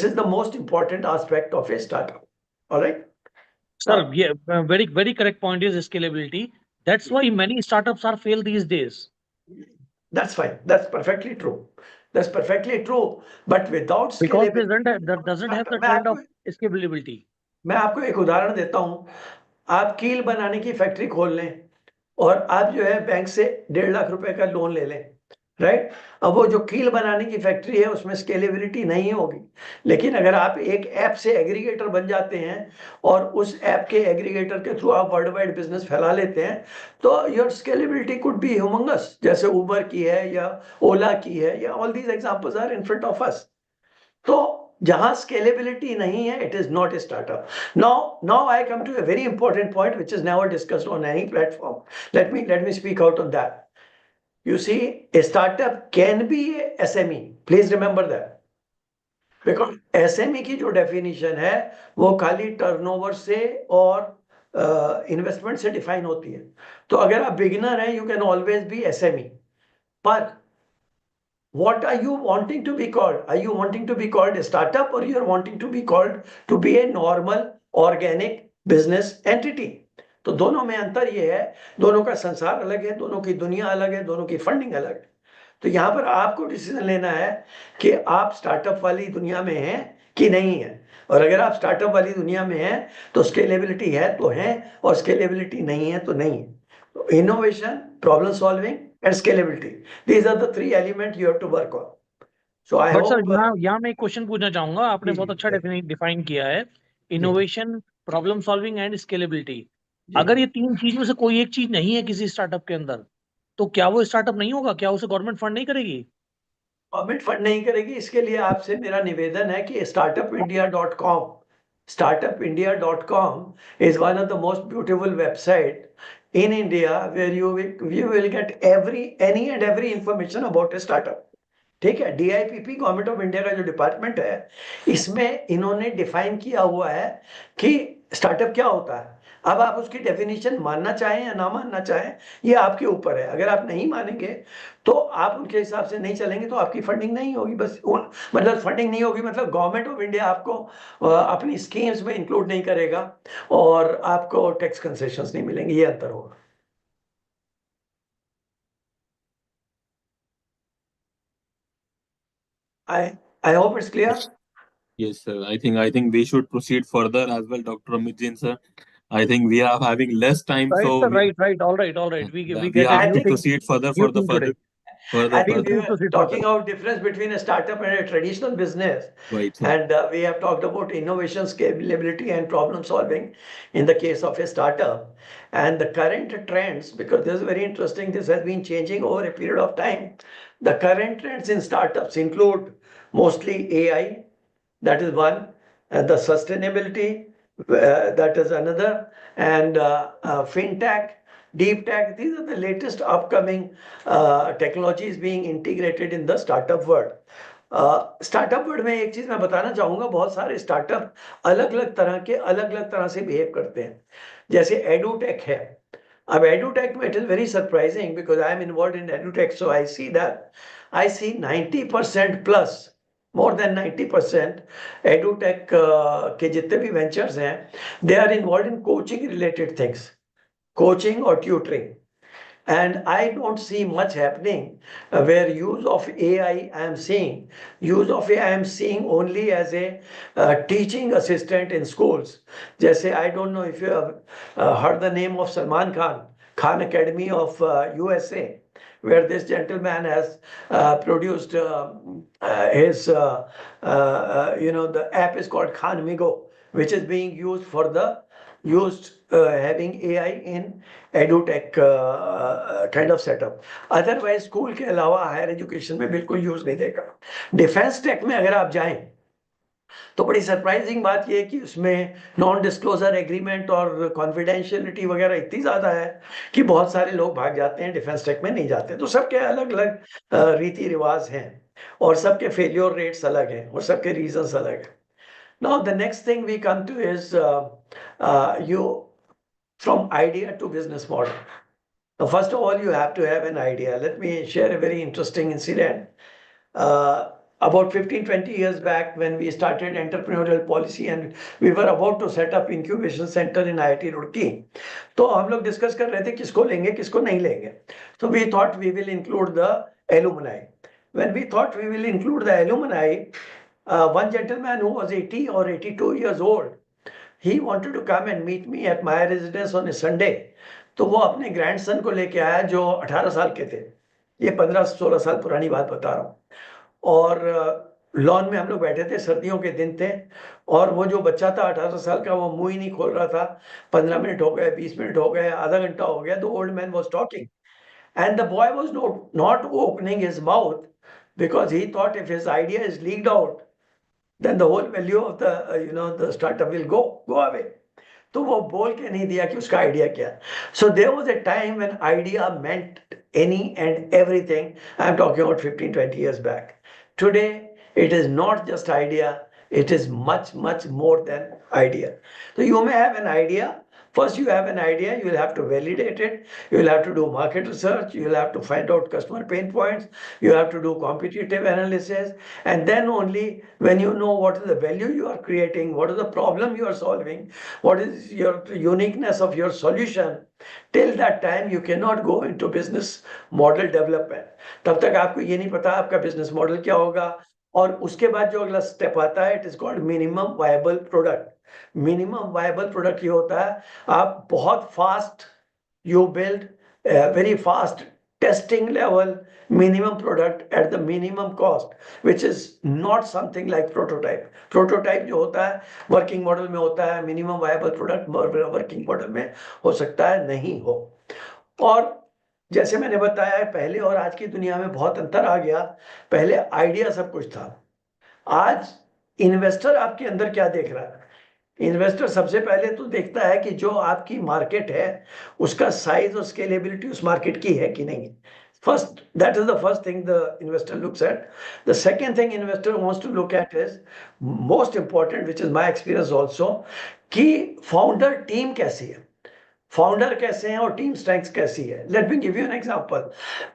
is the most important aspect of a startup. Alright sir, yeah, very correct point is scalability. That's why many startups are failed these days. That's fine, that's perfectly true. That's perfectly true, but without Because scalability, that doesn't have the trend of scalability. मैं आपको एक उदाहरण देता हूं. आप कील बनाने की फैक्ट्री खोल लें और आप जो है बैंक से 1.5 लाख रुपए का लोन ले लें, राइट? अब वो जो कील बनाने की फैक्ट्री है उसमें स्केलेबिलिटी नहीं होगी. लेकिन अगर आप एक ऐप से एग्रीगेटर बन जाते हैं और उस ऐप के एग्रीगेटर के थ्रू आप वर्ल्ड वाइड बिजनेस फैला लेते हैं तो your scalability could be humongous, जैसे उबर की है या ओला की है, या all these examples are in front of us. तो जहां स्केलेबिलिटी नहीं है, it is not a startup. Now I come to a very important point which is never discussed on any platform. Let me speak out on that. You see, a startup can be a SME. Please remember that. Because SME की जो definition है वो खाली turnover से और investment से define होती है. तो अगर आप beginner हैं, you can always be SME. पर what are you wanting to be called? Are you wanting to be called a startup or you are wanting to be called to be a normal organic business entity? तो दोनों में अंतर ये है, दोनों का संसार अलग है, दोनों की दुनिया अलग है, दोनों की फंडिंग अलग है. तो यहाँ पर आपको डिसीजन लेना है कि आप स्टार्टअप वाली दुनिया में हैं कि नहीं है. और अगर आप स्टार्टअप वाली दुनिया में हैं तो स्केलेबिलिटी है तो है, और स्केलेबिलिटी नहीं है तो नहीं है. तो innovation, problem solving and scalability, these are the 3 element you have to work on. So I but sir hope यहाँ मैं एक क्वेश्चन पूछना चाहूंगा. आपने बहुत अच्छा डिफाइन किया है, innovation, problem solving and scalability. अगर ये 3 चीज में से कोई एक चीज नहीं है किसी स्टार्टअप के अंदर, तो क्या वो स्टार्टअप नहीं होगा? क्या उसे गवर्नमेंट फंड नहीं करेगी? गवर्नमेंट फंड नहीं करेगी. इसके लिए आपसे मेरा निवेदन है कि startupindia.com is one of the most beautiful website in India where you will get any and every information about a startup. ठीक है. DIPP गवर्नमेंट ऑफ इंडिया का जो डिपार्टमेंट है, इसमें इन्होंने डिफाइन किया हुआ है कि स्टार्टअप क्या होता है. अब आप उसकी डेफिनेशन मानना चाहें या ना मानना चाहें, ये आपके ऊपर है. अगर आप नहीं मानेंगे तो आप उनके हिसाब से नहीं चलेंगे तो आपकी फंडिंग नहीं होगी. बस मतलब फंडिंग नहीं होगी मतलब गवर्नमेंट ऑफ इंडिया आपको अपनी स्कीम्स में इंक्लूड नहीं करेगा और आपको टैक्स कंसेशंस नहीं मिलेंगे. ये अंतर होगा. I hope it's clear. Yes, sir. I think we should proceed further as well, Dr. Amit Jain, sir. I think we are having less time, Right, so sir, right. All right. We we get have it. to proceed further for the further. And we बिल्कुल were proceed talking further. about difference between a startup and a traditional business. Right, sir. And we have talked about innovation, scalability, and problem solving in the case of a startup. And the current trends, because this is very interesting, this has been changing over a period of time. The current trends in startups include mostly AI, that is one, and the sustainability, that is another, and fintech, deep tech. These are the latest upcoming technologies being integrated in the startup world. Startup world में एक चीज मैं बताना चाहूंगा, बहुत सारे startup अलग अलग तरह से बिहेव करते हैं. जैसे एडुटेक है. अब एडुटेक में it is very surprising because I am involve in edtech, so I see 90% plus, more than 90% edutech के जितने भी ventures हैं, they are involved in coaching related things, coaching or tutoring. And I don't see much happening where use of AI I am seeing only as a teaching assistant in schools. जैसे I don't know if you have heard the name of Salman Khan Academy of USA, where this gentleman has produced his, the app is called Khan Migo, which is being used having AI in edutech kind of setup. Otherwise school के अलावा higher education में बिल्कुल use नहीं देगा. Defence take में अगर आप जाएं तो बड़ी सरप्राइजिंग बात यह है कि उसमें नॉन डिस्क्लोजर एग्रीमेंट और कॉन्फिडेंशियलिटी वगैरह इतनी ज्यादा है कि बहुत सारे लोग भाग जाते हैं, डिफेंस टेक में नहीं जाते. तो सबके अलग अलग रीति रिवाज हैं और सबके फेलियर रेट्स अलग हैं और सबके रीजंस अलग हैं. Now the next thing we come to is you from idea to business model. Now, first of all, you have to have an idea. Let me share a very interesting incident. About 15-20 years back, when we started entrepreneurial policy and we were about to set up incubation center in IIT Roorkee, तो हम लोग discuss कर रहे थे किसको लेंगे किसको नहीं लेंगे. So we thought we will include the alumni. When we thought we will include the alumni, one gentleman who was 80 or 82 years old, he wanted to come and meet me at my residence on a Sunday. तो वो अपने grandson को लेके आया जो 18 साल के थे. ये 15-16 साल पुरानी बात बता रहा हूँ. और लॉन में हम लोग बैठे थे, सर्दियों के दिन थे, और वो जो बच्चा था 18 साल का, वो मुंह ही नहीं खोल रहा था. 15 मिनट हो गए, 20 मिनट हो गए, आधा घंटा हो गया. The old man was talking and the boy was not opening his mouth because he thought if his idea is leaked out, then the whole value of the startup will go away. तो वो बोल के नहीं दिया कि उसका idea क्या. So there was a time when idea meant any and everything. I'm talking about 15-20 years back. Today it is not just idea, it is much more than idea. So you may have an idea. First you have an idea, you will have to validate it, you will have to do market research, you will have to find out customer pain points, you have to do competitive analysis, and then only when you know what is the value you are creating, what is the problem you are solving, what is your uniqueness of your solution, till that time you cannot go into business model development. तब तक आपको ये नहीं पता आपका business model क्या होगा. और उसके बाद जो अगला स्टेप आता है, it is called minimum viable product. Minimum viable product ये होता है आप बहुत fast you build very fast testing level minimum product at the minimum cost, which is not something like prototype. Prototype जो होता है वर्किंग मॉडल में होता है, minimum viable product working model में हो सकता है नहीं हो. और जैसे मैंने बताया पहले और आज की दुनिया में बहुत अंतर आ गया. पहले आइडिया सब कुछ था, आज इन्वेस्टर आपके अंदर क्या देख रहा है. इन्वेस्टर सबसे पहले तो देखता है कि जो आपकी मार्केट है उसका साइज और स्केलेबिलिटी उस मार्केट की है कि नहीं. First, that is the first thing the investor looks at. The second thing investor wants to look at is most important, which is my experience also, कि founder team कैसी है, founder कैसे हैं और टीम स्ट्रेंथ कैसी है. Let me give you an example.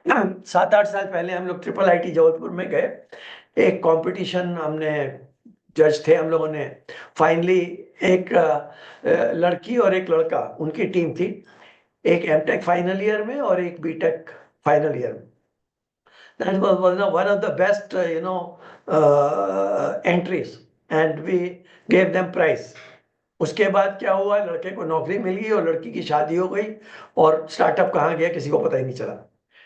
7-8 साल पहले हम लोग IIIT जबलपुर में गए. एक कंपटीशन, हमने जज थे हम लोगों ने. फाइनली एक लड़की और एक लड़का, उनकी टीम थी, एक एमटेक फाइनल ईयर में और एक बीटेक फाइनल ईयर में. That was one of the best entries and we gave them prize. उसके बाद क्या हुआ, लड़के को नौकरी मिल गई और लड़की की शादी हो गई और स्टार्टअप कहाँ गया किसी को पता ही नहीं चला.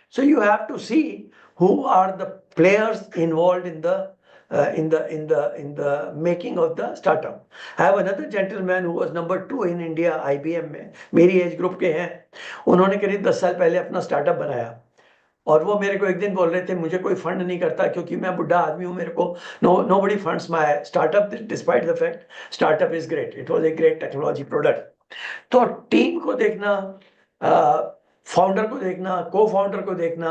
So you have to see who are the players involved in the making of the startup. I have another gentleman who was number 2 in India IBM में, मेरी एज ग्रुप के हैं, उन्होंने करीब 10 साल पहले अपना स्टार्टअप बनाया और वो मेरे को एक दिन बोल रहे थे मुझे कोई फंड नहीं करता क्योंकि मैं बुढ़ा आदमी हूँ, मेरे को nobody funds my startup despite the fact startup is great, it was a great technology product. तो टीम को देखना, फाउंडर को देखना, को फाउंडर को देखना,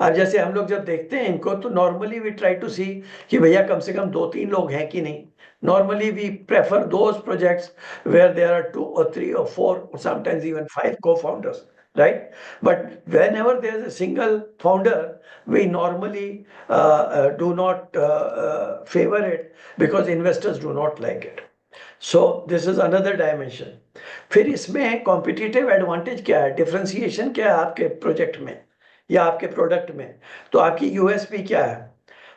अब जैसे हम लोग जब देखते हैं इनको तो नॉर्मली वी ट्राई टू सी कि भैया कम से कम 2-3 लोग हैं कि नहीं. Normally we prefer those projects where there are 2 or 3 or 4 or sometimes even 5 co-founders, right? But whenever there is a single founder, we normally do not favor it because investors do not like it. So this is another dimension. फिर इसमें competitive advantage क्या है, differentiation क्या है आपके project में या आपके प्रोडक्ट में, तो आपकी यूएसपी क्या है.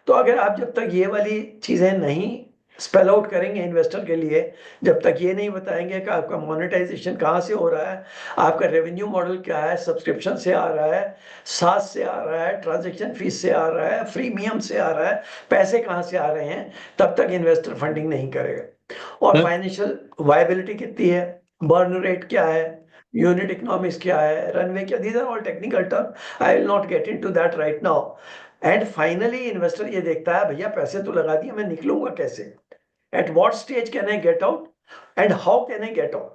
तो अगर आप जब तक ये वाली चीजें नहीं स्पेल आउट करेंगे इन्वेस्टर के लिए, जब तक ये नहीं बताएंगे कि आपका मोनेटाइजेशन कहाँ से हो रहा है, आपका रेवेन्यू मॉडल क्या है, सब्सक्रिप्शन से आ रहा है, सास से आ रहा है, ट्रांजैक्शन फीस से आ रहा है, फ्रीमियम से आ रहा है, पैसे कहाँ से आ रहे हैं, तब तक इन्वेस्टर फंडिंग नहीं करेगा. और फाइनेंशियल वायबिलिटी कितनी है, बर्न रेट क्या है, यूनिट इकोनॉमिक्स क्या है, रनवे क्या, these are all technical term, I will not get into that right now. And finally investor ये देखता है भैया पैसे तो लगा दिए, मैं निकलूंगा कैसे, at what stage can I get out and how can I get out.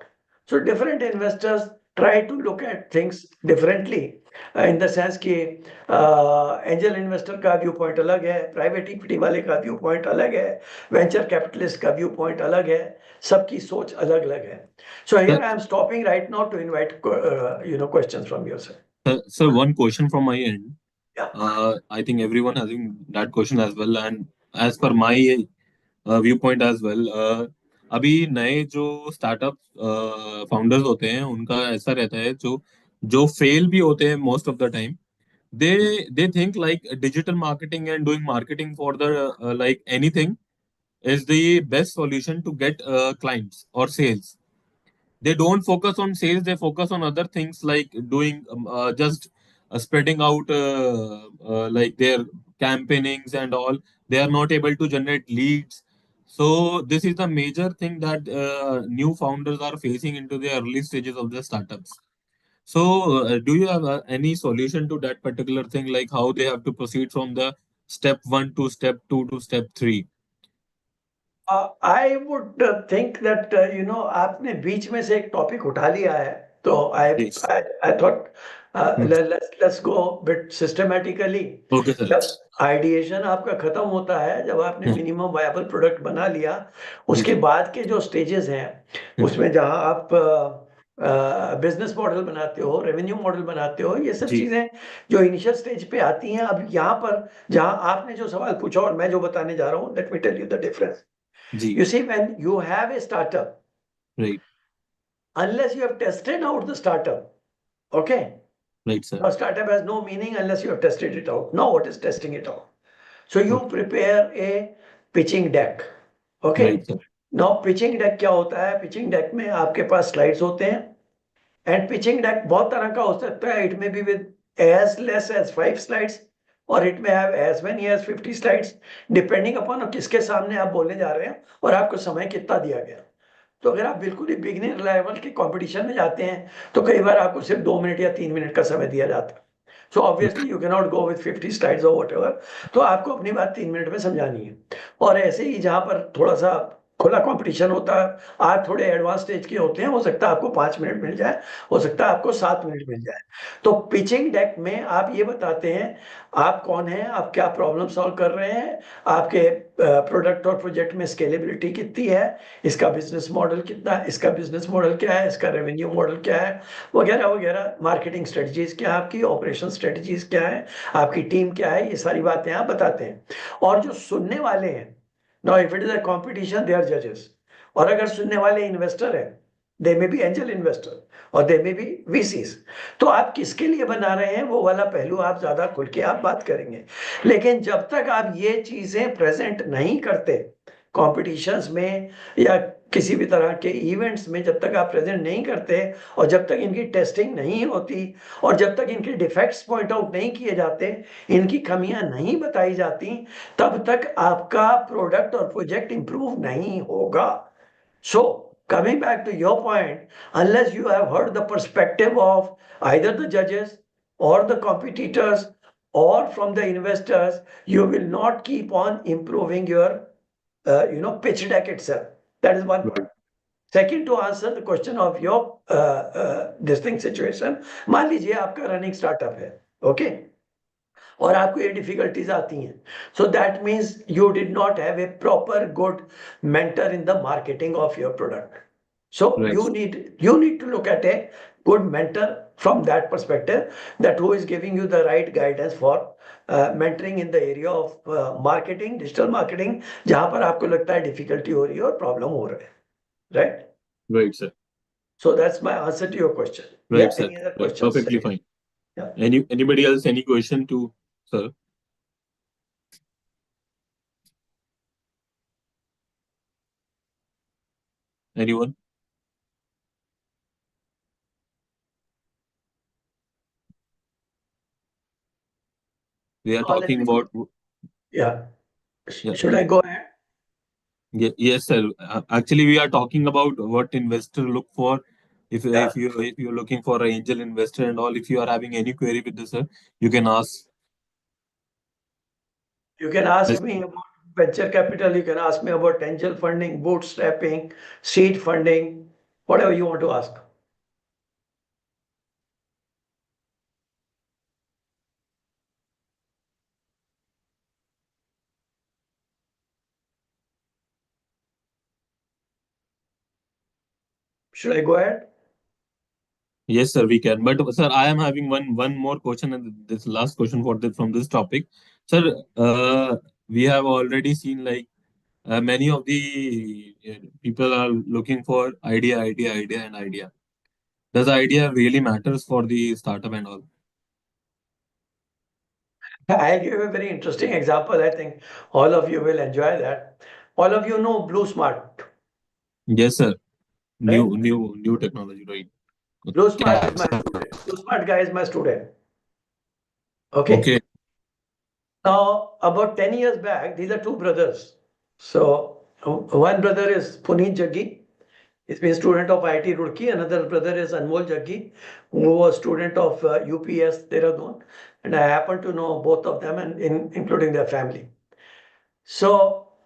So different investors try to look at things differently in the sense कि एंजल इन्वेस्टर का व्यू पॉइंट अलग है, प्राइवेट इक्विटी वाले का view point अलग है, venture capitalist का view point अलग है, सबकी सोच अलग अलग है. So here I am stopping right now to invite questions from you, sir. Sir, one question from my end. Yeah. I think everyone having that question as well, and as per my viewpoint as well. अभी नए जो startup founders होते हैं उनका ऐसा रहता है, जो जो फेल भी होते हैं most of the time, they think like digital marketing and doing marketing for the like anything is the best solution to get clients or sales. They don't focus on sales, they focus on other things like doing just spreading out like their campaignings and all. They are not able to generate leads. So this is the major thing that new founders are facing into the early stages of the startups. So do you have any solution to that particular thing, like how they have to proceed from the step 1 to step 2 to step 3? I would think that आपने बीच में से एक topic उठा लिया है, तो Yes. I thought let's go bit systematically. Okay, sir. जब ideation आपका खत्म होता है, जब आपने मिनिमम वायबल प्रोडक्ट बना लिया, उसके बाद के जो स्टेजेस हैं उसमें जहां आप बिजनेस मॉडल बनाते हो, रेवेन्यू मॉडल बनाते हो, ये सब जी. चीजें जो इनिशियल स्टेज पे आती हैं. अब यहाँ पर जहां आपने जो सवाल पूछा और मैं जो बताने जा रहा हूँ, let me tell you the difference. जी. You see, when you have a startup, Right. unless you have tested out the startup, okay, Right, sir. your startup has no meaning unless you have tested it out. Now, what is testing it out? So you prepare a pitching deck, okay. Right, sir. Now pitching deck क्या होता है? Pitching deck में आपके पास slides होते हैं, and pitching deck बहुत तरह का हो सकता है. It may be with as less as 5 slides, or it may have as many as 50 slides, depending upon किसके सामने आप बोलने जा रहे हैं और आपको समय कितना दिया गया. तो अगर आप बिल्कुल ही बिगिनर लेवल के कंपटीशन में जाते हैं तो कई बार आपको सिर्फ 2 मिनट या 3 मिनट का समय दिया जाता है. So obviously you can not go with 50 slides और व्हाटएवर. तो आपको अपनी बात 3 मिनट में समझानी है. और ऐसे ही जहां पर थोड़ा सा खुला कंपटीशन होता है, आप थोड़े एडवांस स्टेज के होते हैं, हो सकता है आपको 5 मिनट मिल जाए, हो सकता है आपको 7 मिनट मिल जाए. तो पिचिंग डेक में आप ये बताते हैं आप कौन हैं, आप क्या प्रॉब्लम सॉल्व कर रहे हैं, आपके प्रोडक्ट और प्रोजेक्ट में स्केलेबिलिटी कितनी है, इसका बिजनेस मॉडल कितना है, इसका बिजनेस मॉडल क्या है, इसका रेवेन्यू मॉडल क्या है, वगैरह वगैरह. मार्केटिंग स्ट्रेटजीज क्या है आपकी, ऑपरेशन स्ट्रेटजीज क्या है, आपकी टीम क्या है, ये सारी बातें आप बताते हैं. और जो सुनने वाले हैं, now if it is a competition they are judges, और अगर सुनने वाले इन्वेस्टर हैं, they may be angel investor और they may be VCs, तो आप किसके लिए बना रहे हैं वो वाला पहलू आप ज्यादा खुल के आप बात करेंगे. लेकिन जब तक आप ये चीजें प्रेजेंट नहीं करते कॉम्पिटिशन्स में या किसी भी तरह के इवेंट्स में जब तक आप प्रेजेंट नहीं करते और जब तक इनकी टेस्टिंग नहीं होती और जब तक इनके डिफेक्ट्स पॉइंट आउट नहीं किए जाते, इनकी कमियां नहीं बताई जाती, तब तक आपका प्रोडक्ट और प्रोजेक्ट इंप्रूव नहीं होगा. So, coming back to your point, unless you have heard the perspective of either the judges or the competitors or from the investors, you will not keep on improving your pitch deck itself. That is one point. Second, to answer the question of your this thing situation, मान लीजिए आपका running startup है, okay, और आपको ये difficulties आती हैं, so that means you did not have a proper good mentor in the marketing of your product. So Right. you need to look at a good mentor from that perspective, that who is giving you the right guidance for mentoring in the area of marketing, digital marketing, जहां पर आपको लगता है difficulty हो रही है और problem हो रहा है, right? Right, sir. So that's my answer to your question. Right, Yeah, sir. any other Right. questions? Perfectly fine. Yeah. Anybody else? Any question to sir? Anyone? We are So let talking me, about. yeah. Yeah. Should I go ahead? Yes, sir. Actually, we are talking about what investor look for. If Yeah. if you're looking for an angel investor and all, if you are having any query with this, sir, you can ask. You can ask Yes. me about venture capital, you can ask me about angel funding, bootstrapping, seed funding, whatever you want to ask. Should I go ahead? Yes, sir, we can. But sir, I am having one more question, and this last question for this from this topic, sir. We have already seen like many of the people are looking for idea, and idea. Does idea really matters for the startup and all? I'll give a very interesting example. I think all of you will enjoy that. All of you know Blue Smart, Yes, sir. right? New technology, right? Blue Smart is Okay. my student. Blue Smart guy is my student. Okay. Okay. Now, about 10 years back, these are two brothers. So, one brother is Puneet Jaggi. He's been a student of IIT Roorkee. Another brother is Anmol Jaggi, who was student of UPS Dehradun. And I happen to know both of them, and including their family. So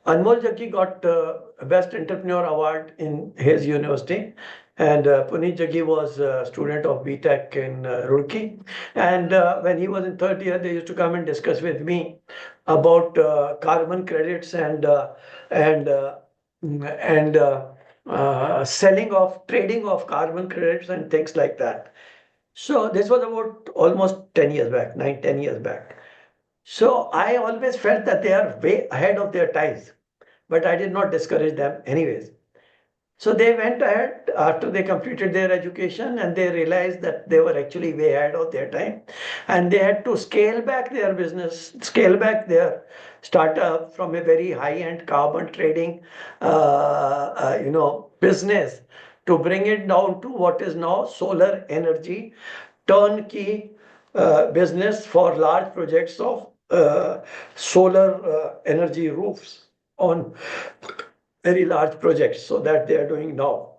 Anmol Jaggi got Best Entrepreneur Award in his university, and Puneet Jaggi was a student of BTech in Roorkee. And when he was in third year, they used to come and discuss with me about carbon credits and and uh, and selling of trading of carbon credits and things like that. So this was about almost 10 years back, 9, 10 years back. So I always felt that they are way ahead of their times, but I did not discourage them anyways. So they went ahead after they completed their education, and they realized that they were actually way ahead of their time, and they had to scale back their business, scale back their startup from a very high-end carbon trading, business, to bring it down to what is now solar energy turnkey business for large projects of solar energy roofs on very large projects, so that they are doing now.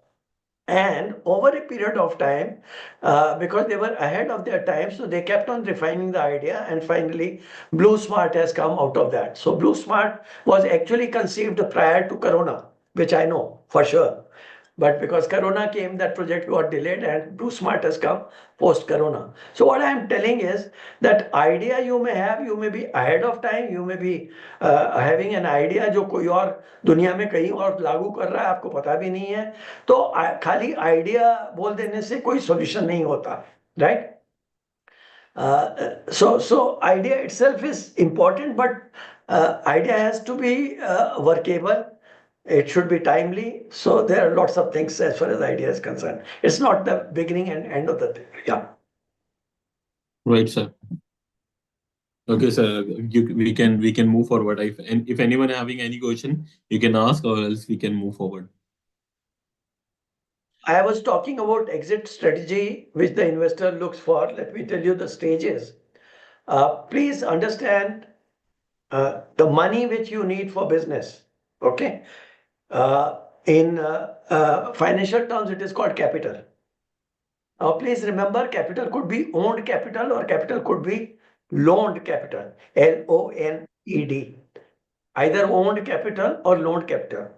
And over a period of time, because they were ahead of their time, so they kept on refining the idea, and finally, Blue Smart has come out of that. So Blue Smart was actually conceived prior to Corona, which I know for sure. But because Corona came, that project got delayed, and Blue Smart has come post Corona. So what I am telling is that idea you may have, you may be ahead of time, you may be having an idea जो कोई और दुनिया में कहीं और लागू कर रहा है, आपको पता भी नहीं है. तो खाली आइडिया बोल देने से कोई सॉल्यूशन नहीं होता, right? So idea itself is important, but idea has to be workable. It should be timely. So there are lots of things as far as idea is concerned. It's not the beginning and end of the thing. Yeah. Right, sir. Okay, sir. We can move forward. If anyone having any question, you can ask, or else we can move forward. I was talking about exit strategy, which the investor looks for. Let me tell you the stages. Please understand the money which you need for business. Okay. In financial terms, it is called capital. Now, please remember, capital could be owned capital or capital could be loaned capital. LONED. Either owned capital or loaned capital.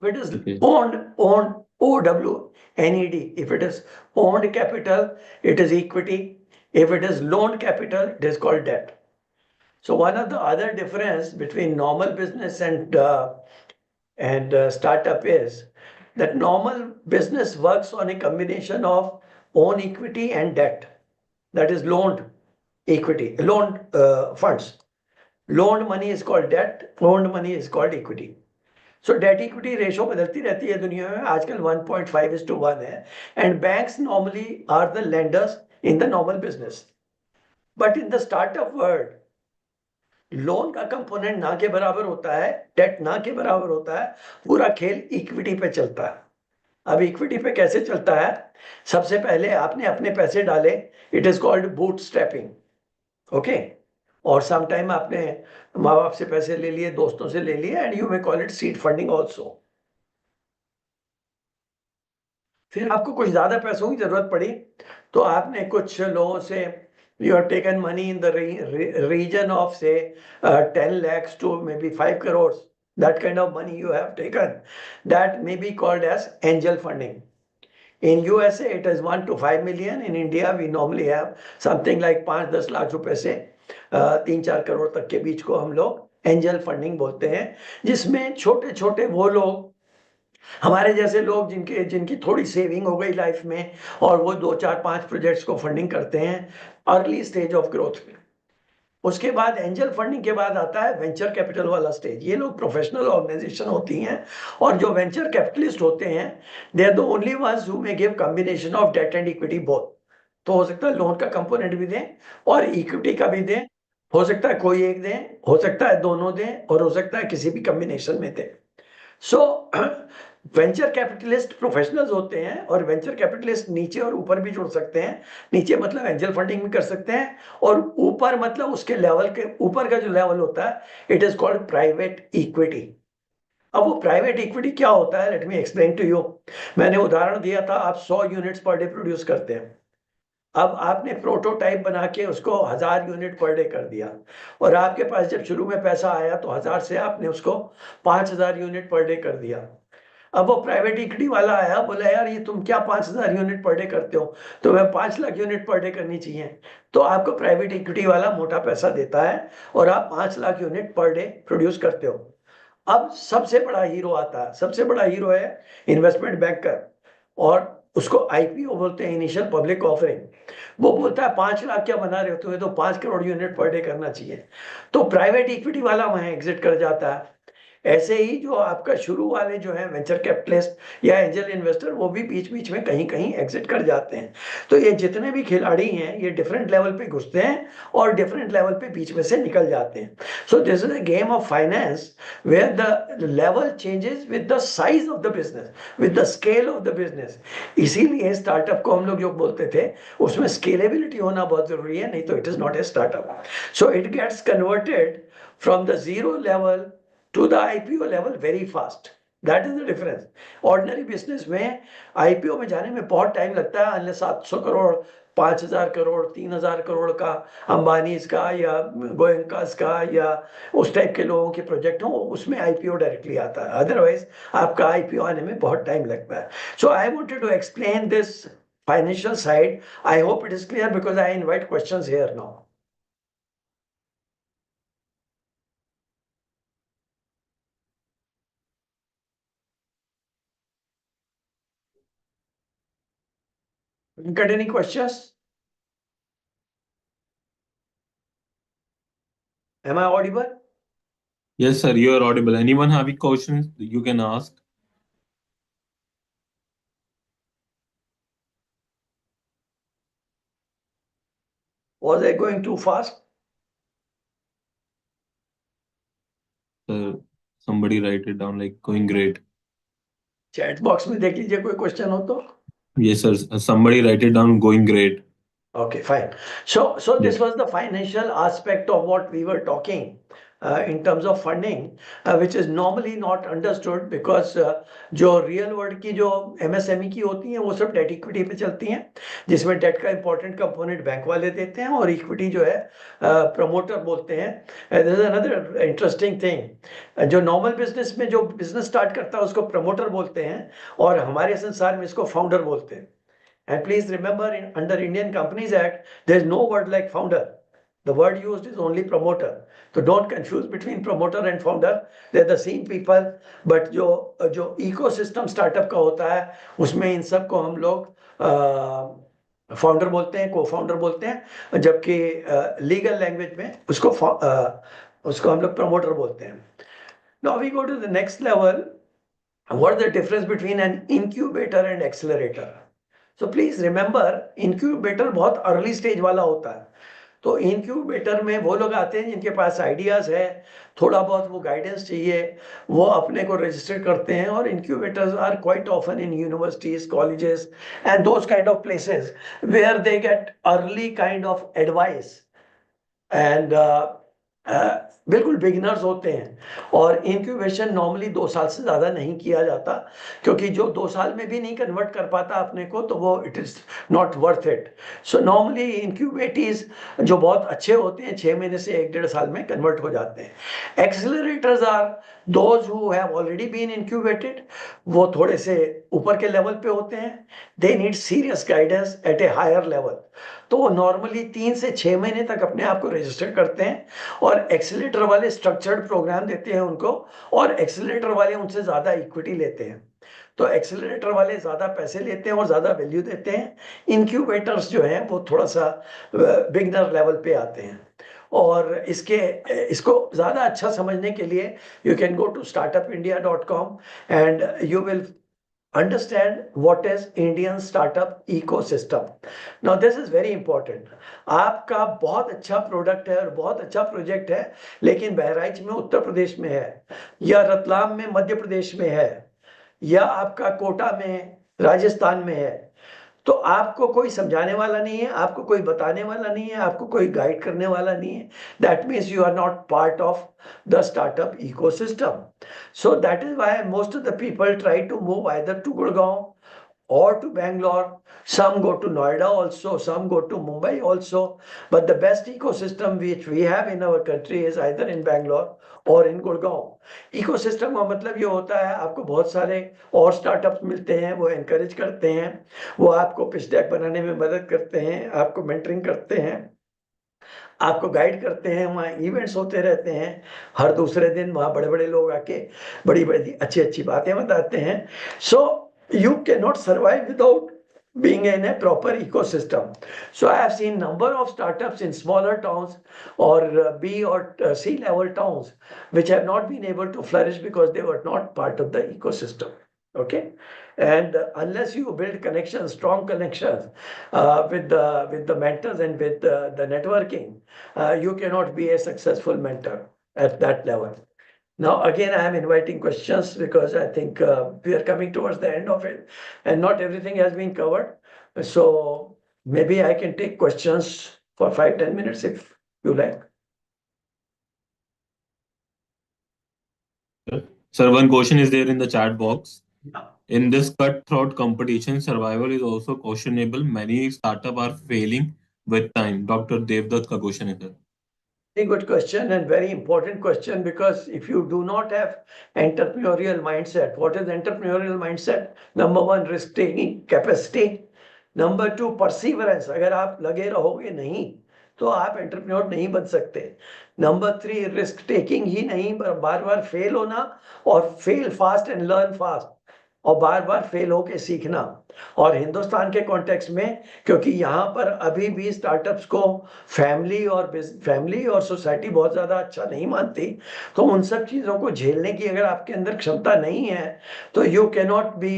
If it is owned, OWNED. If it is owned capital, it is equity. If it is loaned capital, it is called debt. So one of the other difference between normal business and startup is that normal business works on a combination of own equity and debt. That is loaned equity, loaned funds. Loaned money is called debt, owned money is called equity. So debt equity ratio बदलती रहती है दुनिया में. आजकल 1.5:1 है. And banks normally are the lenders in the normal business. But in the startup world, loan का component ना के बराबर होता है, डेट ना के बराबर होता है, पूरा खेल इक्विटी पे चलता है. अब इक्विटी पे कैसे चलता है? सबसे पहले आपने अपने पैसे डाले, it is called boot strapping. Okay. और समटाइम आपने माँ बाप से पैसे ले लिए, दोस्तों से ले लिए, and you may call it seed funding also. फिर आपको कुछ ज्यादा पैसों की जरूरत पड़ी तो आपने कुछ लोगों से you have taken money in the region of say 10 lakhs to maybe 5 crores. That kind of money you have taken. That may be called as angel funding. In USA, it is 1 to 5 million. In India, we normally have something like 5-10 lakh रुपए से 3-4 करोड़ तक के बीच को हम लोग angel funding बोलते हैं, जिसमें छोटे छोटे वो लोग, हमारे जैसे लोग जिनकी थोड़ी सेविंग हो गई लाइफ में और वो 2-4-5 प्रोजेक्ट्स को फंडिंग करते हैं अर्ली स्टेज ऑफ ग्रोथ में. उसके बाद एंजल फंडिंग के बाद आता है वेंचर कैपिटल वाला स्टेज. ये लोग प्रोफेशनल ऑर्गेनाइजेशन होती हैं और जो वेंचर कैपिटलिस्ट होते हैं, they are the only ones who may give combination of debt and equity both. तो हो सकता है लोन का कंपोनेंट भी दें और इक्विटी का भी दें, हो सकता है कोई एक दें, हो सकता है दोनों दें, और हो सकता है किसी भी कॉम्बिनेशन में दें. सो वेंचर कैपिटलिस्ट प्रोफेशनल्स होते हैं और वेंचर कैपिटलिस्ट नीचे और ऊपर भी जुड़ सकते हैं. नीचे मतलब एंजल फंडिंग भी कर सकते हैं, और ऊपर मतलब उसके लेवल के ऊपर का जो लेवल होता है, it is called private equity. अब वो प्राइवेट इक्विटी क्या होता है, let me explain to you. मैंने उदाहरण दिया था, आप 100 यूनिट्स पर डे प्रोड्यूस करते हैं. अब आपने प्रोटोटाइप बना के उसको 1000 यूनिट पर डे कर दिया, और आपके पास जब शुरू में पैसा आया तो 1000 से आपने उसको 5000 यूनिट पर डे कर दिया. अब वो प्राइवेट इक्विटी वाला आया, बोला यार ये तुम क्या 5000 यूनिट पर डे करते हो, तो मैं 5 लाख यूनिट पर डे करनी चाहिए. तो आपको प्राइवेट इक्विटी वाला मोटा पैसा देता है और आप 5 lakh unit per day produce करते हो. अब सबसे बड़ा हीरो आता है. सबसे बड़ा हीरो है इन्वेस्टमेंट बैंकर, और उसको आईपीओ बोलते हैं, इनिशियल पब्लिक ऑफरिंग. वो बोलता है 5 लाख क्या बना रहे हो, तुम्हें तो 5 करोड़ यूनिट पर डे करना चाहिए. तो प्राइवेट इक्विटी वाला वहां एग्जिट कर जाता है. ऐसे ही जो आपका शुरू वाले जो है वेंचर कैपिटलिस्ट या एंजल इन्वेस्टर, वो भी बीच बीच में कहीं कहीं एग्जिट कर जाते हैं. तो ये जितने भी खिलाड़ी हैं, ये डिफरेंट लेवल पे घुसते हैं और डिफरेंट लेवल पे बीच में से निकल जाते हैं. So this is a game of finance where the level changes with the size of the business, with the scale of the business. इसीलिए स्टार्टअप को हम लोग जो बोलते थे, उसमें स्केलेबिलिटी होना बहुत जरूरी है, नहीं तो it is not a startup. So it gets converted from the zero level to the IPO level very fast. That is the difference. Ordinary business में IPO में जाने में बहुत टाइम लगता है, unless 700 करोड़, 5000 करोड़, 3000 करोड़ का अंबानी का या गोयंकास का या उस टाइप के लोगों के प्रोजेक्ट हो, उसमें IPO डायरेक्टली आता है. अदरवाइज आपका IPO आने में बहुत टाइम लगता है. So I wanted to explain this financial side. I hope it is clear because I invite questions here now. Got any questions? Am I audible? Yes, sir, you are audible. Anyone having questions, you can ask. Was I going too fast? Sir, somebody write it down like going great. Chat box में देख लीजिए कोई question हो तो. Yes, sir. Somebody write it down. Going great. Okay, fine. So this was the financial aspect of what we were talking in terms of funding, which is normally not understood because जो real world की जो MSME की होती हैं वो सब debt equity पे चलती हैं, जिसमें debt का important component बैंक वाले देते हैं और equity जो है promoter बोलते हैं. This is another interesting thing. जो normal business में जो business start करता है उसको promoter बोलते हैं और हमारे संसार में इसको founder बोलते हैं. And please remember, under Indian Companies Act, there is no word like founder. The word used is only promoter. So don't confuse between promoter and founder. They're the same people. But जो ecosystem startup का होता है, उसमें इन सब को हम लोग founder बोलते हैं, को फाउंडर बोलते हैं, जबकि लीगल लैंग्वेज में उसको हम लोग प्रमोटर बोलते हैं. Now we go to the next level. What is the difference between an incubator and accelerator? So please remember, incubator बहुत अर्ली स्टेज वाला होता है. तो इंक्यूबेटर में वो लोग आते हैं जिनके पास आइडियाज है, थोड़ा बहुत वो गाइडेंस चाहिए, वो अपने को रजिस्टर करते हैं. और incubators are quite often in universities, colleges and those kind of places where they get early kind of advice and बिल्कुल बिगिनर्स होते हैं. और इंक्यूबेशन नॉर्मली 2 साल से ज़्यादा नहीं किया जाता, क्योंकि जो 2 साल में भी नहीं कन्वर्ट कर पाता अपने को, तो वो it is not worth it. So normally incubatees जो बहुत अच्छे होते हैं 6 महीने से 1-1.5 साल में कन्वर्ट हो जाते हैं. Accelerators are those who have already been incubated. वो थोड़े से ऊपर के लेवल पे होते हैं. They need serious guidance at a higher level. तो वो नॉर्मली 3 से 6 महीने तक अपने आप को रजिस्टर करते हैं और एक्सेलेरेटर वाले स्ट्रक्चर्ड प्रोग्राम देते हैं उनको, और एक्सेलेरेटर वाले उनसे ज्यादा इक्विटी लेते हैं. तो एक्सेलेरेटर वाले ज्यादा पैसे लेते हैं और ज्यादा वैल्यू देते हैं. इंक्यूबेटर्स जो हैं वो थोड़ा सा बिगिनर लेवल पे आते हैं. और इसको ज्यादा अच्छा समझने के लिए you can go to startupindia.com and you will understand what is Indian startup ecosystem. Now this is very important. आपका बहुत अच्छा प्रोडक्ट है और बहुत अच्छा प्रोजेक्ट है, लेकिन बहराइच में उत्तर प्रदेश में है, या रतलाम में मध्य प्रदेश में है, या आपका कोटा में राजस्थान में है, तो आपको कोई समझाने वाला नहीं है, आपको कोई बताने वाला नहीं है, आपको कोई गाइड करने वाला नहीं है. That means you are not part of the startup ecosystem. So that is why most of the people try to move either to Gurgaon or to Bangalore. Some go to Noida also, some go to Mumbai also. But the best ecosystem which we have in our country is either in Bangalore or in Gurgaon. Ecosystem का मतलब ये होता है, आपको बहुत सारे और startups मिलते हैं, वो एनकरेज करते हैं, वो आपको पिच डेक बनाने में मदद करते हैं, आपको मेंटरिंग करते हैं, आपको गाइड करते हैं. वहाँ इवेंट्स होते रहते हैं, हर दूसरे दिन वहाँ बड़े बड़े लोग आके बड़ी बड़ी अच्छी अच्छी बातें बताते हैं. So you can not survive without being in a proper ecosystem. So I have seen number of startups in smaller towns or B or C level towns which have not been able to flourish because they were not part of the ecosystem. Okay, and unless you build connections, strong connections with the mentors and with the networking, you cannot be a successful mentor at that level. Now again, I am inviting questions because I think we are coming towards the end of it and not everything has been covered. So maybe I can take questions for 5-10 minutes if you like. Sir, one question is there in the chat box. In this cutthroat competition, survival is also questionable. Many startups are failing with time. Dr. Devdutt का question है sir. Very good question and very important question, because if you do not have entrepreneurial mindset, what is entrepreneurial mindset? Number 1, risk taking capacity. Number 2, perseverance. अगर आप लगे रहोगे नहीं तो आप entrepreneur नहीं बन सकते. नंबर 3, रिस्क टेकिंग ही नहीं, बार बार फेल होना, और fail fast and learn fast, और बार बार फेल होके सीखना. और हिंदुस्तान के कॉन्टेक्स्ट में, क्योंकि यहाँ पर अभी भी स्टार्टअप्स को फैमिली और सोसाइटी बहुत ज्यादा अच्छा नहीं मानती, तो उन सब चीजों को झेलने की अगर आपके अंदर क्षमता नहीं है तो you can not be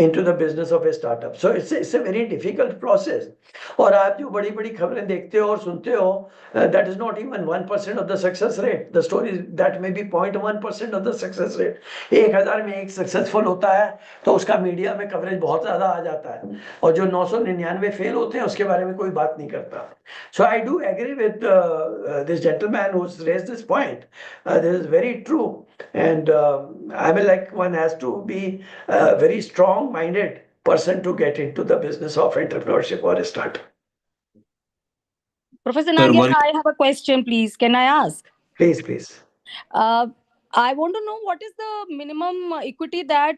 into the business of a startup. So it's a very difficult process. और आप जो बड़ी बड़ी खबरें देखते हो और सुनते हो, that is not even 1% of the success rate. The story that may be 0.1% of the success rate. 1000 में एक सक्सेसफुल होता है तो उसका मीडिया में कवरेज बहुत ज्यादा आ जाता है, और जो 999 फेल होते हैं उसके बारे में कोई बात नहीं करता. So I do agree with this gentleman who's raised this point. This is very true, and I mean, like, one has to be a very strong-minded person to get into the business of entrepreneurship or a startup. Professor Sir, Nangia, one- I have a question, please. Can I ask? Please. I want to know what is the minimum equity that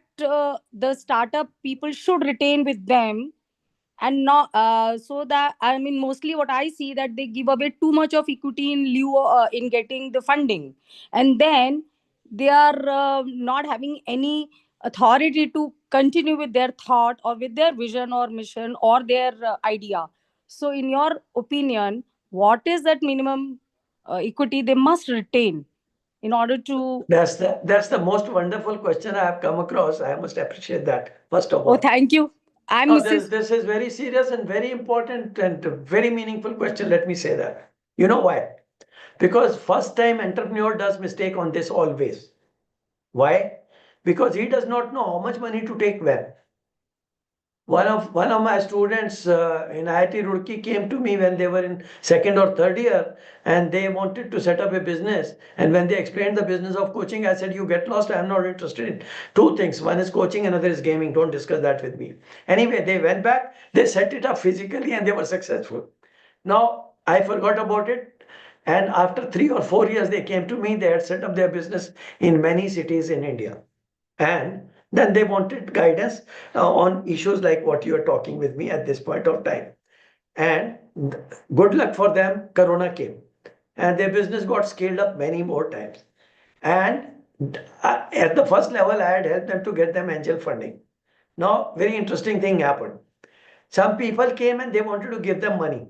the startup people should retain with them, and not so that, I mean, mostly what I see that they give away too much of equity in lieu in getting the funding, and then they are not having any authority to continue with their thought or with their vision or mission or their idea. So in your opinion, what is that minimum equity they must retain in order to... That's the most wonderful question I have come across. I must appreciate that, first of all. Oh, thank you. I'm No, Mrs. this is very serious and very important and very meaningful question. Let me say that. You know why? Because first time entrepreneur does mistake on this always. Why? Because he does not know how much money to take when. One of my students in IIT Roorkee came to me when they were in second or third year, and they wanted to set up a business. And when they explained the business of coaching, I said, "You get lost. I am not interested in two things. One is coaching, another is gaming. Don't discuss that with me." Anyway, they went back, they set it up physically, and they were successful. Now, I forgot about it. And after 3 or 4 years, they came to me. They had set up their business in many cities in India. And then they wanted guidance on issues like what you are talking with me at this point of time. And good luck for them, Corona came. And their business got scaled up many more times. And at the first level, I had helped them to get them angel funding. Now, very interesting thing happened. Some people came and they wanted to give them money.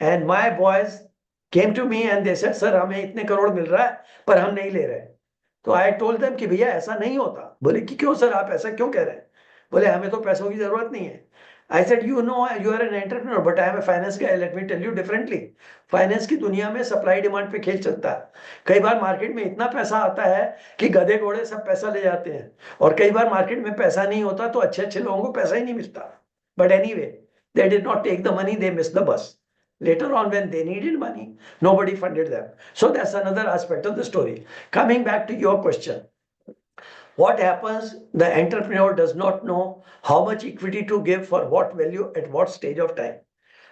And my boys came to me and they said, "Sir, हमें इतने करोड़ मिल रहा है, पर हम नहीं ले रहे." तो आई टोल्ड देम कि भैया ऐसा नहीं होता. बोले कि क्यों सर, आप ऐसा क्यों कह रहे हैं? बोले हमें तो पैसों की जरूरत नहीं है. I said, "You know, you are an entrepreneur, but I am a finance guy. Let me tell you differently. Finance की दुनिया में सप्लाई डिमांड पे खेल चलता है. कई बार मार्केट में इतना पैसा आता है कि गधे घोड़े सब पैसा ले जाते हैं, और कई बार मार्केट में पैसा नहीं होता तो अच्छे अच्छे लोगों को पैसा ही नहीं मिलता. But anyway, they did not take the money, they missed the bus. Later on, when they needed money, nobody funded them. So that's another aspect of the story. Coming back to your question, what happens? The entrepreneur does not know how much equity to give for what value at what stage of time.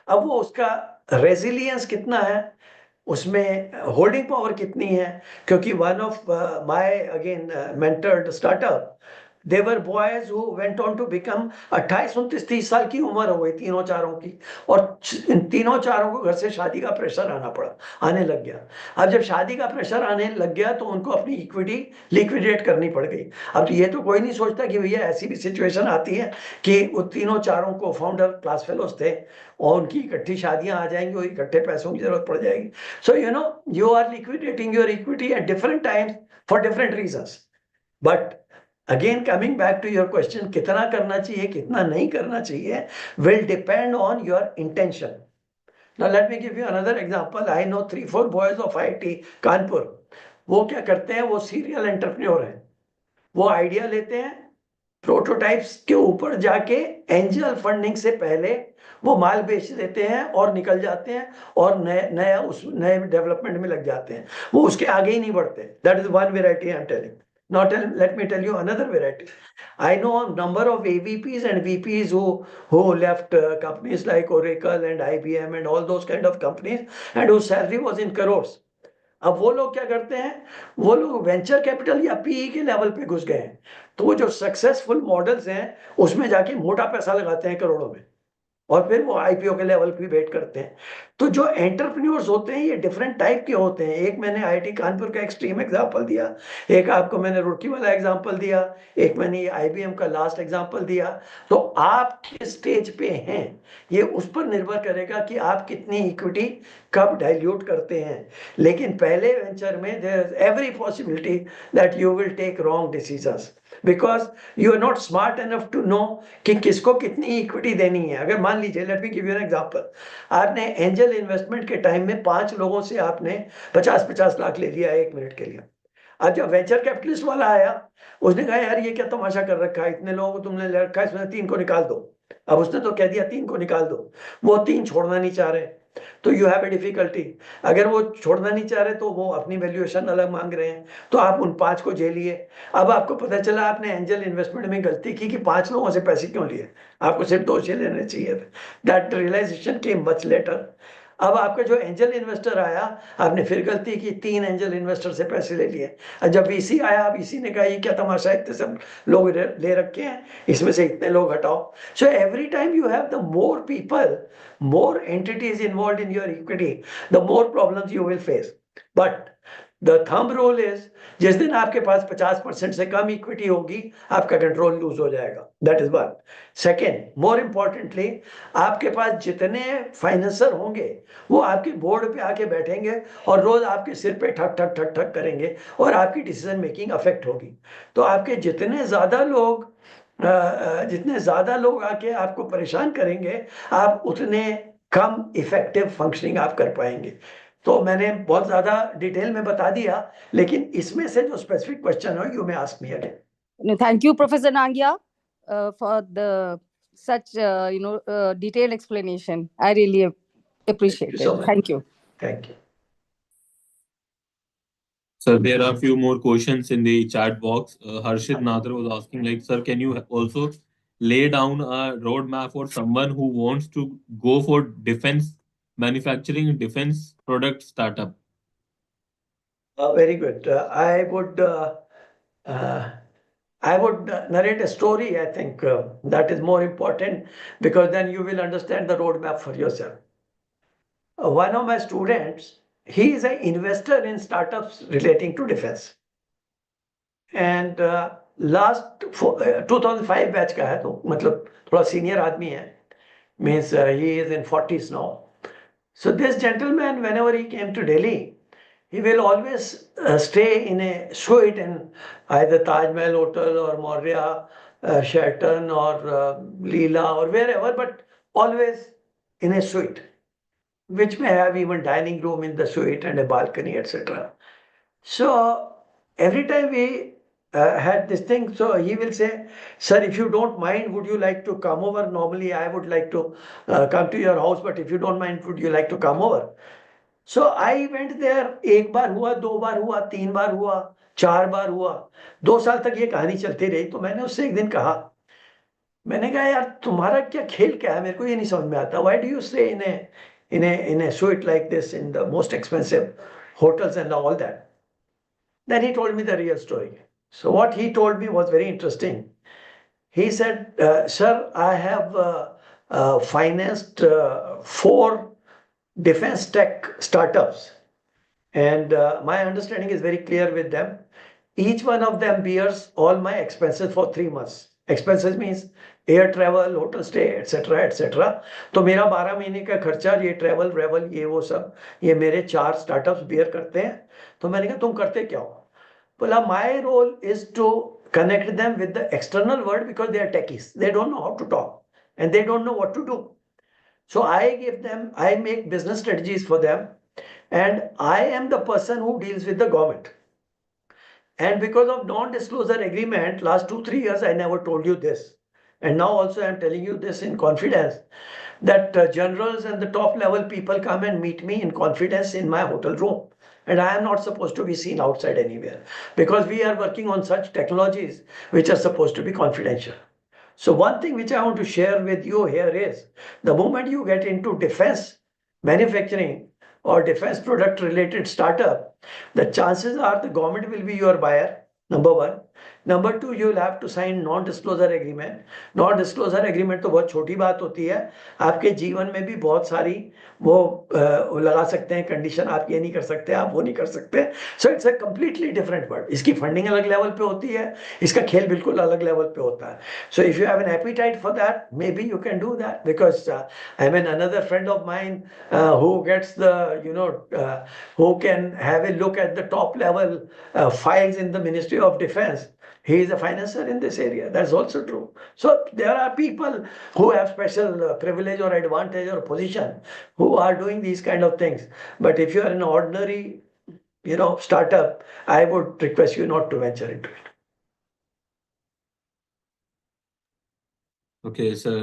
अब वो उसका resilience कितना है, उसमें holding power कितनी है, क्योंकि one of my again mentored startup, they were boys who went on to become 28, 29, 30 साल की उम्र हो गई तीनों चारों की, और तीनों चारों को घर से शादी का प्रेशर आने लग गया. अब जब शादी का प्रेशर आने लग गया तो उनको अपनी इक्विटी लिक्विडेट करनी पड़ गई. अब ये तो कोई नहीं सोचता कि भैया ऐसी भी सिचुएशन आती है कि वो तीनों चारों को फाउंडर क्लास फेलोज थे और उनकी इकट्ठी शादियां आ जाएंगी और इकट्ठे पैसों की जरूरत पड़ जाएगी. So you are liquidating your equity at different times for different reasons. But again coming back to your question, कितना करना चाहिए कितना नहीं करना चाहिए will depend on your intention. Now let me give you another example. I know 3-4 boys of IIT Kanpur. वो क्या करते हैं, वो सीरियल एंटरप्रेन्योर हैं. वो आइडिया लेते हैं, प्रोटोटाइप्स के ऊपर जाके एंजल फंडिंग से पहले वो माल बेच देते हैं और निकल जाते हैं और नए डेवलपमेंट में लग जाते हैं. वो उसके आगे ही नहीं बढ़ते. That is one variety I am telling. Now let me tell you another variety. I know a number of AVPs and VPs who left companies like Oracle and IBM and all those kind of companies, and whose salary was in crores. अब वो लोग क्या करते हैं, वो लोग venture capital या PE के लेवल पे घुस गए हैं. तो वो जो सक्सेसफुल मॉडल्स हैं उसमें जाके मोटा पैसा लगाते हैं करोड़ों में. और फिर वो आईपीओ के लेवल पे वेट करते हैं। तो जो एंटरप्रेन्योर्स होते हैं ये डिफरेंट टाइप के होते हैं। एक मैंने आईआईटी कानपुर का एक्सट्रीम एग्जांपल दिया, एक आपको मैंने रुड़की वाला एग्जांपल दिया, एक मैंने ये आईबीएम का लास्ट एग्जांपल दिया। तो आप किस स्टेज पे हैं ये उस पर निर्भर करेगा कि आप कितनी इक्विटी कब डाइल्यूट करते हैं। लेकिन पहले वेंचर में there is every possibility that you will take wrong decisions because you are not smart enough to know कि किसको कितनी इक्विटी देनी है। अगर मान लीजिए, let me give you an example, आपने एंजल इन्वेस्टमेंट के टाइम में 5 लोगों से आपने 50-50 लाख ले लिया 1 मिनट के लिए। आज जब वेंचर कैपिटलिस्ट वाला आया, उसने कहा यार ये क्या तमाशा कर रखा है, इतने लोगों को तुमने ले रखा है, इसमें 3 को निकाल दो। अब उसने तो कह दिया 3 को निकाल दो, वो 3 छोड़ना नहीं चाह रहे, तो यू हैव ए डिफिकल्टी। अगर वो छोड़ना नहीं चाह रहे तो वो अपनी वैल्यूएशन अलग मांग रहे हैं, तो आप उन 5 को झेलिए। अब आपको पता चला आपने एंजल इन्वेस्टमेंट में गलती की कि 5 लोगों से पैसे क्यों लिए, आपको सिर्फ 2 से लेने चाहिए थे। That realization came much later. अब आपका जो एंजल इन्वेस्टर आया, आपने फिर गलती की, 3 एंजल इन्वेस्टर से पैसे ले लिए। और जब वीसी आया, वीसी ने कहा ये क्या तमाशा है, इतने सब लोग ले रखे हैं, इसमें से इतने लोग हटाओ। So every time you have the more people, more entities involved in your equity, the more problems you will face. But the thumb rule is, जिस दिन आपके पास 50% से कम इक्विटी होगी, आपका कंट्रोल लूज हो जाएगा। That is one. Second, more importantly, आपके पास जितने फाइनेंसर होंगे वो आपके बोर्ड पे आके बैठेंगे और रोज आपके सिर पे ठक ठक ठक ठक करेंगे और आपकी डिसीजन मेकिंग अफेक्ट होगी। तो आपके जितने ज्यादा लोग आके आपको परेशान करेंगे, आप उतने कम इफेक्टिव फंक्शनिंग आप कर पाएंगे। तो मैंने बहुत ज्यादा डिटेल में बता दिया, लेकिन इसमें से जो स्पेसिफिक क्वेश्चन हो, you may ask me again. No, thank you, Professor Nangia, for the such detailed explanation. I really appreciate so it. much. Thank you. Thank you. Sir, there are a few more questions in the chat box. Harshit Nadar was asking, like, sir, can you also lay down a roadmap for someone who wants to go for defense manufacturing, defense product startup? Very good. I would narrate a story. I think that is more important because then you will understand the roadmap for yourself. One of my students, he is an investor in startups relating to defense. And last 2005 batch का है, तो मतलब थोड़ा senior आदमी है, means he is in 40s now. So this gentleman, whenever he came to Delhi, he will always stay in a suite in either Taj Mahal Hotel or Maurya, Sheraton or Leela or wherever, but always in a suite, which may have even dining room in the suite and a balcony, etc. So every time we had this thing, so he will say, sir, if you don't mind, would you like to come over? Normally I would like to come to your house, but if you don't mind, would you like to come over? So I went there. 1 बार हुआ, 2 बार हुआ, 3 बार हुआ, 4 बार हुआ, 2 साल तक ये कहानी चलती रही। तो मैंने उससे एक दिन कहा, मैंने कहा यार तुम्हारा क्या खेल क्या है, मेरे को ये नहीं समझ में आता। Why do you stay in a suite like this in the most expensive hotels and all that? Then he told me the real story. So what he told me was very interesting. He said, sir, I have financed 4 defense tech startups, and my understanding is very clear with them. Each one of them bears all my expenses for 3 months. Expenses means air travel, hotel stay, etc. etc. तो मेरा 12 महीने का खर्चा, ये travel रेवल ये वो सब, ये मेरे 4 स्टार्टअप्स बेयर करते हैं। तो मैंने कहा तुम करते क्या हो? बोला my role is to connect them with the external world because they are techies. They don't know how to talk and they don't know what to do. So I make business strategies for them, and I am the person who deals with the government. And because of non-disclosure agreement, last 2-3 years, I never told you this. And now also I'm telling you this in confidence, that generals and the top level people come and meet me in confidence in my hotel room. And I am not supposed to be seen outside anywhere because we are working on such technologies which are supposed to be confidential. So one thing which I want to share with you here is, the moment you get into defense manufacturing or defense product related startup, the chances are the government will be your buyer, number one. Number 2, you will have to sign non-disclosure agreement. Non-disclosure agreement तो बहुत छोटी बात होती है, आपके जीवन में भी बहुत सारी वो लगा सकते हैं कंडीशन, आप ये नहीं कर सकते, आप वो नहीं कर सकते. So it's a completely different word. इसकी फंडिंग अलग लेवल पे होती है, इसका खेल बिल्कुल अलग लेवल पे होता है. So if you have an appetite for that, may be you can do that, because I mean another friend of mine who gets the who can have a look at the top level files in the Ministry of Defense. He is a financier in this area. That's also true. So there are people who have special privilege or advantage or position who are doing these kind of things. But if you are an ordinary, startup, I would request you not to venture into it. Okay, sir.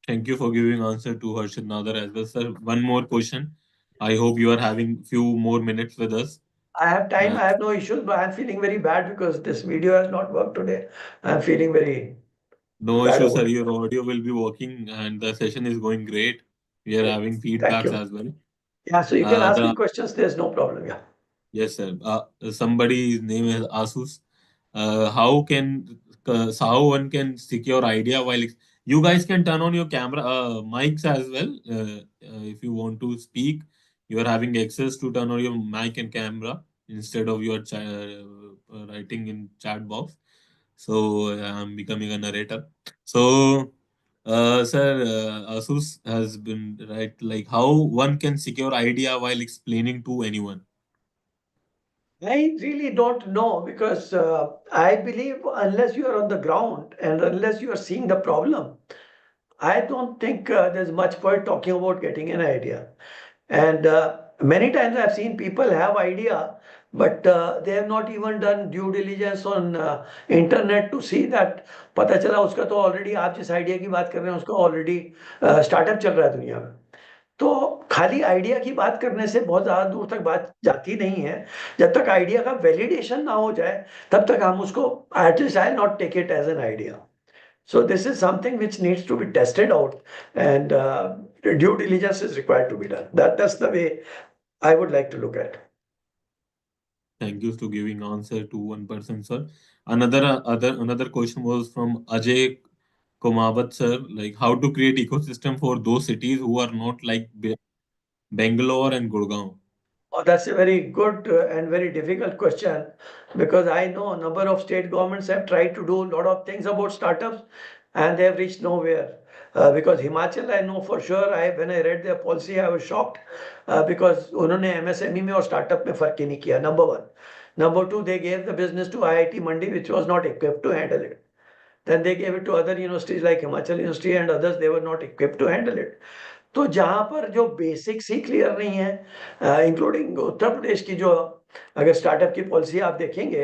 Thank you for giving answer to Harshit Nadar as well, sir. One more question. I hope you are having few more minutes with us. I have time, I have no issues, but I'm feeling very bad because this video has not worked today. I'm feeling very No bad issue, sir. about it. Your audio will be working and the session is going great. We are Great. having Thank feedbacks you. as well. Yeah, so you can ask me The questions, there's no problem. Yeah. Yes, sir. Somebody's name is Asus. How one can secure idea while you guys can turn on your camera mics as well. If you want to speak, you are having access to turn on your mic and camera instead of your writing in chat box. So I'm becoming a narrator. So, sir, Asus has been right. Like how one can secure idea while explaining to anyone. I really don't know because I believe unless you are on the ground and unless you are seeing the problem, I don't think there's much point talking about getting an idea. And many times I've seen people have idea, but they have not even done due diligence on internet to see that पता चला उसका तो already आप जिस idea की बात कर रहे हैं उसका already startup चल रहा है दुनिया में. तो खाली आइडिया की बात करने से बहुत ज़्यादा दूर तक बात जाती नहीं है. जब तक आइडिया का वैलिडेशन ना हो जाए, तब तक हम उसको at least I not take it as an idea. So this is something which needs to be tested out, and due diligence is required to be done. That's the way I would like to look at. Thank you for giving answer to one person, sir. Another question was from Ajay Komawat, sir. Like how to create ecosystem for those cities who are not like Bangalore and Gurgaon. Oh, that's a very good and very difficult question, because I know a number of state governments have tried to do a lot of things about startups and they have reached nowhere. Because Himachal, I know for sure, when I read their policy, I was shocked because उन्होंने MSME में और startup में फर्क ही नहीं किया. Number one. Number two, they gave the business to IIT Mandi, which was not equipped to handle it. Then they gave it to other universities like Himachal University and others, they were not equipped to handle it. तो जहाँ पर जो basics ही clear नहीं है, including Uttar Pradesh की जो अगर startup की पॉलिसी आप देखेंगे,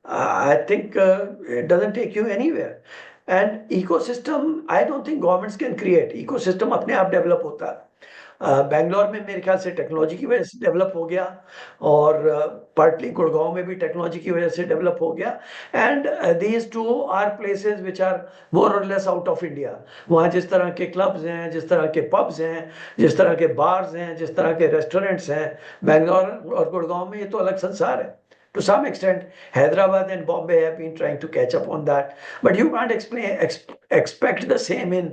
I think it doesn't take you anywhere. And ecosystem I don't think governments can create. Ecosystem अपने आप डेवलप होता है. बैंगलोर में मेरे ख्याल से टेक्नोलॉजी की वजह से डेवलप हो गया, और पार्टली गुड़गांव में भी टेक्नोलॉजी की वजह से डेवलप हो गया. And these two are places which are more और लेस आउट ऑफ इंडिया. वहाँ जिस तरह के क्लब्स हैं, जिस तरह के पब्स हैं, जिस तरह के बार्स हैं, जिस तरह के रेस्टोरेंट्स हैं, बैंगलोर और गुड़गांव में ये तो अलग संसार है. To some extent, Hyderabad and Bombay have been trying to catch up on that, but you can't expect the same in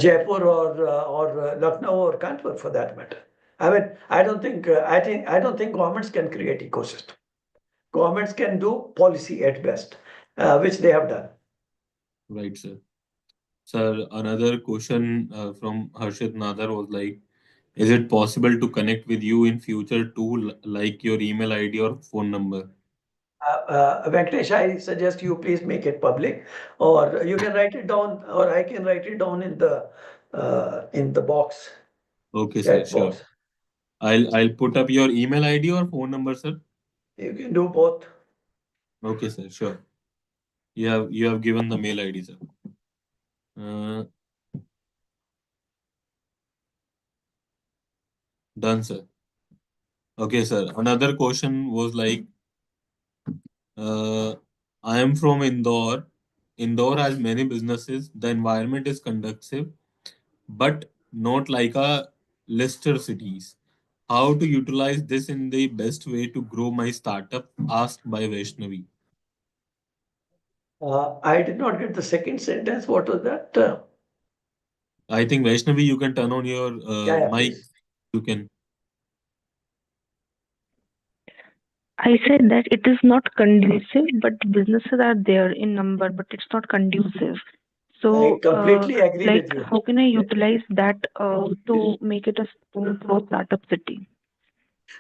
Jaipur or Lucknow or Kanpur for that matter. I mean, I don't think governments can create ecosystem. Governments can do policy at best, which they have done. Right, sir. Sir, another question from Harshit Nadar was like, is it possible to connect with you in future too, like your email ID or phone number? Venkatesh, I suggest you please make it public, or you can write it down, or I can write it down in the box, Okay, sir, chat sure. box. I'll put up your email ID or phone number, sir. You can do both. Okay, sir, sure. You have given the mail ID, sir. Done, sir. Okay, sir. Another question was like, I am from Indore. Indore has many businesses. The environment is conducive, but not like a Leicester cities. How to utilize this in the best way to grow my startup? Asked by Vaishnavi. I did not get the second sentence. What was that? I think Vaishnavi, you can turn on your Yeah, mic. please. You can. I said that it is not conducive, but businesses are there in number, but it's not conducive. I So, completely agree like, with you. how can I utilize that to make it a pro startup city?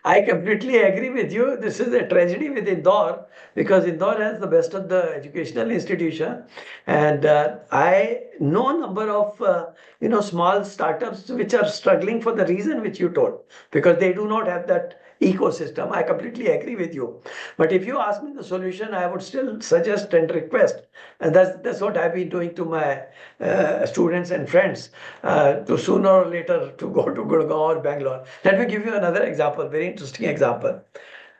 I completely agree with you. This is a tragedy with Indore because Indore has the best of the educational institution, and I know a number of small startups which are struggling for the reason which you told because they do not have that ecosystem. I completely agree with you. But if you ask me the solution, I would still suggest and request, and that's what I've been doing to my students and friends to sooner or later to go to Gurgaon or Bangalore. Let me give you another example, very interesting example.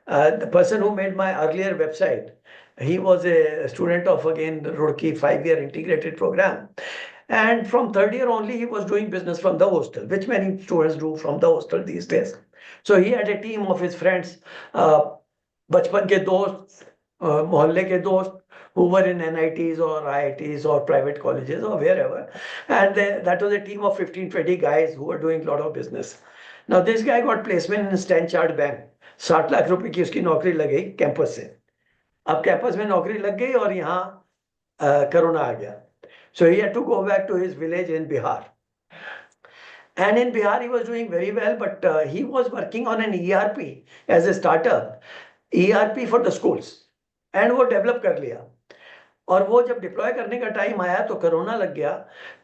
The person who made my earlier website, he was a student of again Roorkee 5-year integrated program. And from third year only, he was doing business from the hostel, which many students do from the hostel these days. So he had a team of his friends, बचपन के दोस्त, मोहल्ले के दोस्त, who were in NITs or IITs or private colleges or wherever. And that was a team of 15, 20 guys who were doing a lot of business. Now this guy got placement in Stan Chart Bank. 60 lakh रुपए की उसकी नौकरी लग गई campus से. अब campus में नौकरी लग गई और यहाँ कोरोना आ गया. So he had to go back to his village in Bihar. And in Bihar, he was doing very well, but he was working on an ERP as a startup, ERP for the schools. And वो develop कर लिया. और वो जब deploy करने का time आया तो कोरोना लग गया,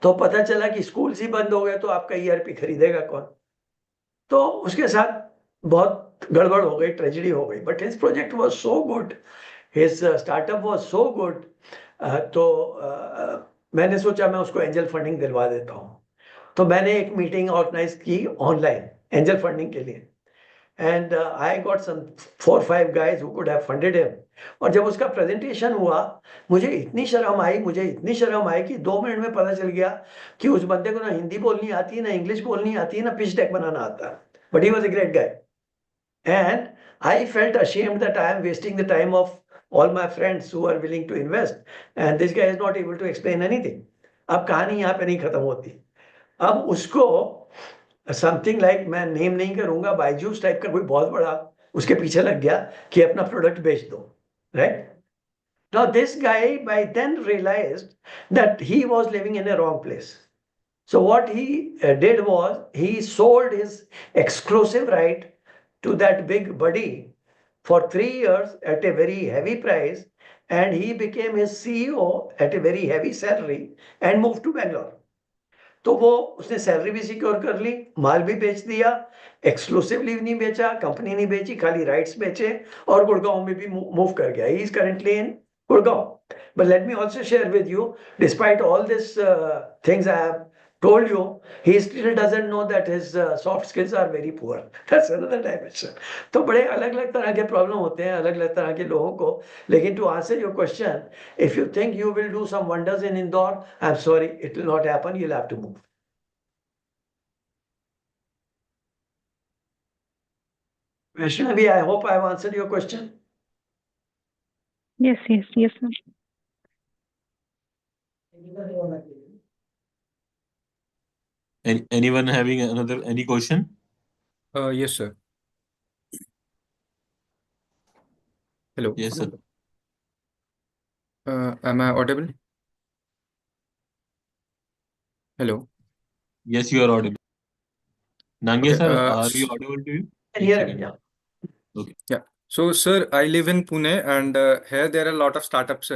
तो पता चला कि स्कूल्स ही बंद हो गए तो आपका ERP खरीदेगा कौन. तो उसके साथ बहुत गड़बड़ हो गई, ट्रेजेडी हो गई. But his project was so good, his startup was so good, तो मैंने सोचा मैं उसको एंजल फंडिंग दिलवा देता हूँ. तो मैंने एक मीटिंग ऑर्गेनाइज की ऑनलाइन एंजल फंडिंग के लिए. And I got some 4-5 guys who could have funded him. और जब उसका प्रेजेंटेशन हुआ, मुझे इतनी शर्म आई कि 2 मिनट में पता चल गया कि उस बंदे को ना हिंदी बोलनी आती है, ना इंग्लिश बोलनी आती है, ना पिच डेक बनाना आता है. But he was a great guy. And I felt ashamed that I am wasting the time of all my friends who are willing to invest. And this guy is not able to explain anything. अब कहानी यहाँ पे नहीं खत्म होती. अब उसको something like, मैं नेम नहीं करूंगा, बायजूस टाइप का कोई बहुत बड़ा उसके पीछे लग गया कि अपना प्रोडक्ट बेच दो. Right. Now this guy by then realized that he was living in a wrong place. So what he did was he sold his exclusive right to that big buddy for 3 years at a very heavy price, and he became his CEO at a very heavy salary and moved to Bangalore. तो वो उसने salary भी secure कर ली, माल भी बेच दिया, exclusively नहीं बेचा, कंपनी नहीं बेची, खाली राइट्स बेचे, और गुड़गांव में भी मूव कर गया. He is currently in Gurgaon. But let me also share with you, despite all this things I have told you, he still doesn't know that his soft skills are very poor. That's another dimension. तो बड़े अलग अलग तरह के problem होते हैं अलग अलग तरह के लोगों को. लेकिन to answer your question, if you think you will do some wonders in Indore, I'm sorry, it will not happen. You'll have to move. Vaishnavi, I hope I have answered your question. Yes, sir. Anyone having any question? Yes, sir. Hello. Yes, sir. Am I audible? Hello. Yes, you are audible. Nangia Okay, sir, are you audible to you? Can hear him, yeah. Okay. Yeah. So, sir, I live in Pune, and here there are a lot of startups.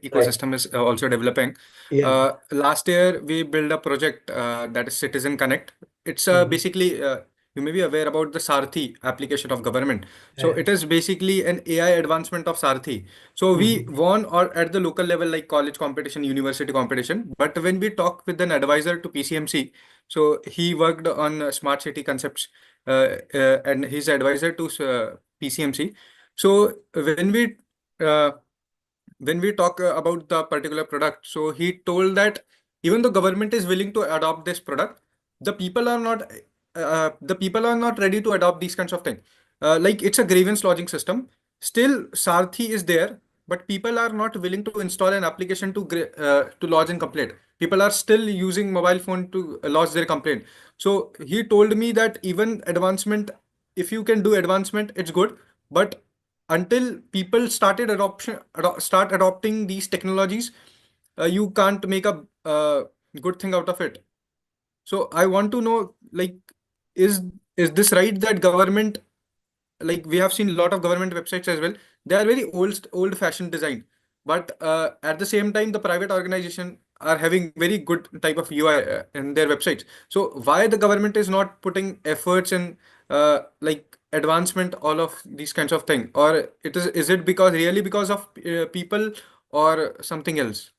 Ecosystem is also developing. Yeah. Last year, we built a project that is Citizen Connect. It's basically, you may be aware about the Sarthi application of government. So Yeah. it is basically an AI advancement of Sarthi. So we won or at the local level, like college competition, university competition. But when we talk with an advisor to PCMC, so he worked on smart city concepts, and he's advisor to PCMC. So when we talk about the particular product, so he told that even though government is willing to adopt this product, the people are not ready to adopt these kinds of things. Like it's a grievance lodging system. Still, Sarthi is there. but people are not willing to install an application to lodge a complaint. People are still using mobile phone to lodge their complaint. So he told me that even advancement, if you can do advancement, it's good, but until people start adopting these technologies, you can't make a good thing out of it. So I want to know, like, is is this right that government, like we have seen a lot of government websites as well, they are very old fashioned design, but at the same time the private organization are having very good type of UI in their websites. So why the government is not putting efforts in like advancement, all of these kinds of thing, or is it because really because of people or something else?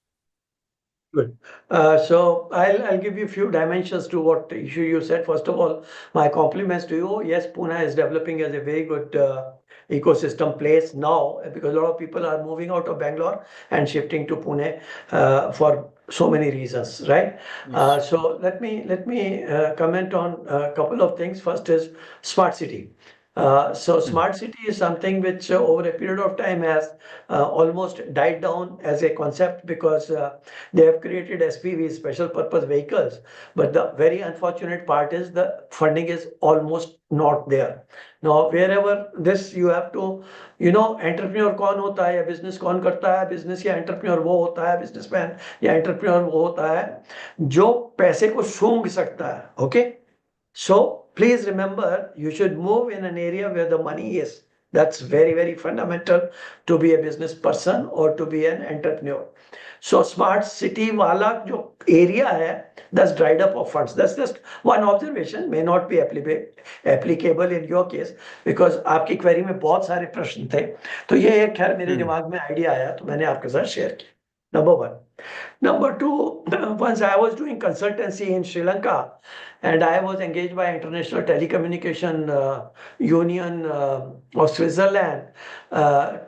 Good. So I'll give you a few dimensions to what issue you said. First of all, my compliments to you. Yes, Pune is developing as a very good ecosystem place now, because a lot of people are moving out of Bangalore and shifting to Pune for so many reasons, right? Yes. So let me comment on a couple of things. First is smart city. So smart city is something which over a period of time has almost died down as a concept, because they have created SPV, special purpose vehicles. But the very unfortunate part is the funding is almost not there. Now, wherever this you have to, entrepreneur कौन होता है या business कौन करता है, business या entrepreneur वो होता है, businessman या entrepreneur वो होता है जो पैसे को सूंघ सकता है. Okay? So please remember, you should move in an area where the money is. That's very, very fundamental to be a business person or to be an entrepreneur. So smart city wala jo area hai, that's dried up of funds. That's just one observation, may not be applicable in your case, because आपकी query में बहुत सारे प्रश्न थे. तो ये एक खैर मेरे दिमाग में idea आया, तो मैंने आपके साथ share किया. Number one. Number two, once I was doing consultancy in Sri Lanka, and I was engaged by International Telecommunication Union of Switzerland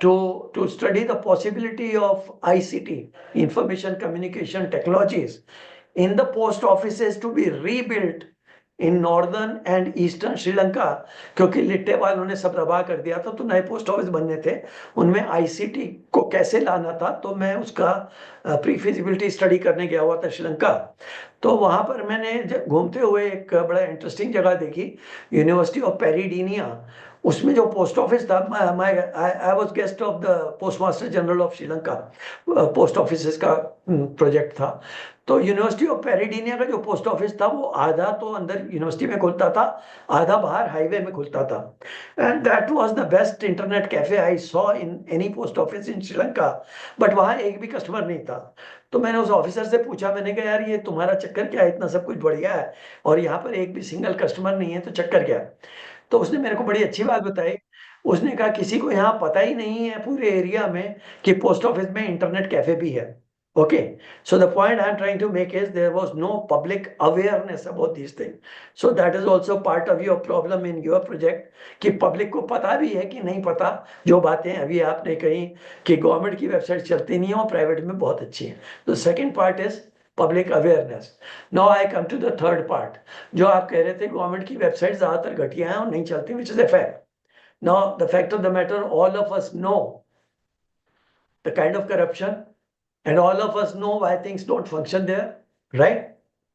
to study the possibility of ICT, information communication technologies, in the post offices to be rebuilt in northern and eastern Sri Lanka, क्योंकि लिट्टे वालों ने सब तबाह कर दिया था, तो नए पोस्ट ऑफिस बनने थे, उनमें आईसीटी को कैसे लाना था. तो मैं उसका प्री फिजिबिलिटी स्टडी करने गया हुआ था श्रीलंका. तो वहां पर मैंने घूमते हुए एक बड़ा इंटरेस्टिंग जगह देखी, यूनिवर्सिटी ऑफ पेरिडीनिया. उसमें जो पोस्ट ऑफिस था, I was guest of the post master general of Sri Lanka, post office का प्रोजेक्ट था. तो यूनिवर्सिटी ऑफ पेरिडीनिया का जो पोस्ट ऑफिस था वो आधा तो अंदर यूनिवर्सिटी में खुलता था, आधा बाहर हाईवे में खुलता था. And that was the best internet cafe I saw in any post office in Sri Lanka. But वहाँ एक भी कस्टमर नहीं था. तो मैंने उस ऑफिसर से पूछा, मैंने कहा यार ये तुम्हारा चक्कर क्या है, इतना सब कुछ बढ़िया है और यहाँ पर एक भी सिंगल कस्टमर नहीं है, तो चक्कर क्या है. तो उसने मेरे को बड़ी अच्छी बात बताई. उसने कहा किसी को यहाँ पता ही नहीं है पूरे एरिया में कि पोस्ट ऑफिस में इंटरनेट कैफे भी है. Okay, so the point I'm trying to make is there was no public awareness about these things. So that is also part of your problem in your project, कि public को पता भी है कि नहीं पता. जो बातें अभी आपने कही कि गवर्नमेंट की वेबसाइट चलती नहीं है और प्राइवेट में बहुत अच्छी है. The second part is public awareness. Now I come to the third part. जो आप कह रहे थे गवर्नमेंट की वेबसाइट ज्यादातर घटिया हैं और नहीं चलती, which is a fact. Now the fact of the matter, all of us know the kind of corruption, and all of us know why things don't function there, right?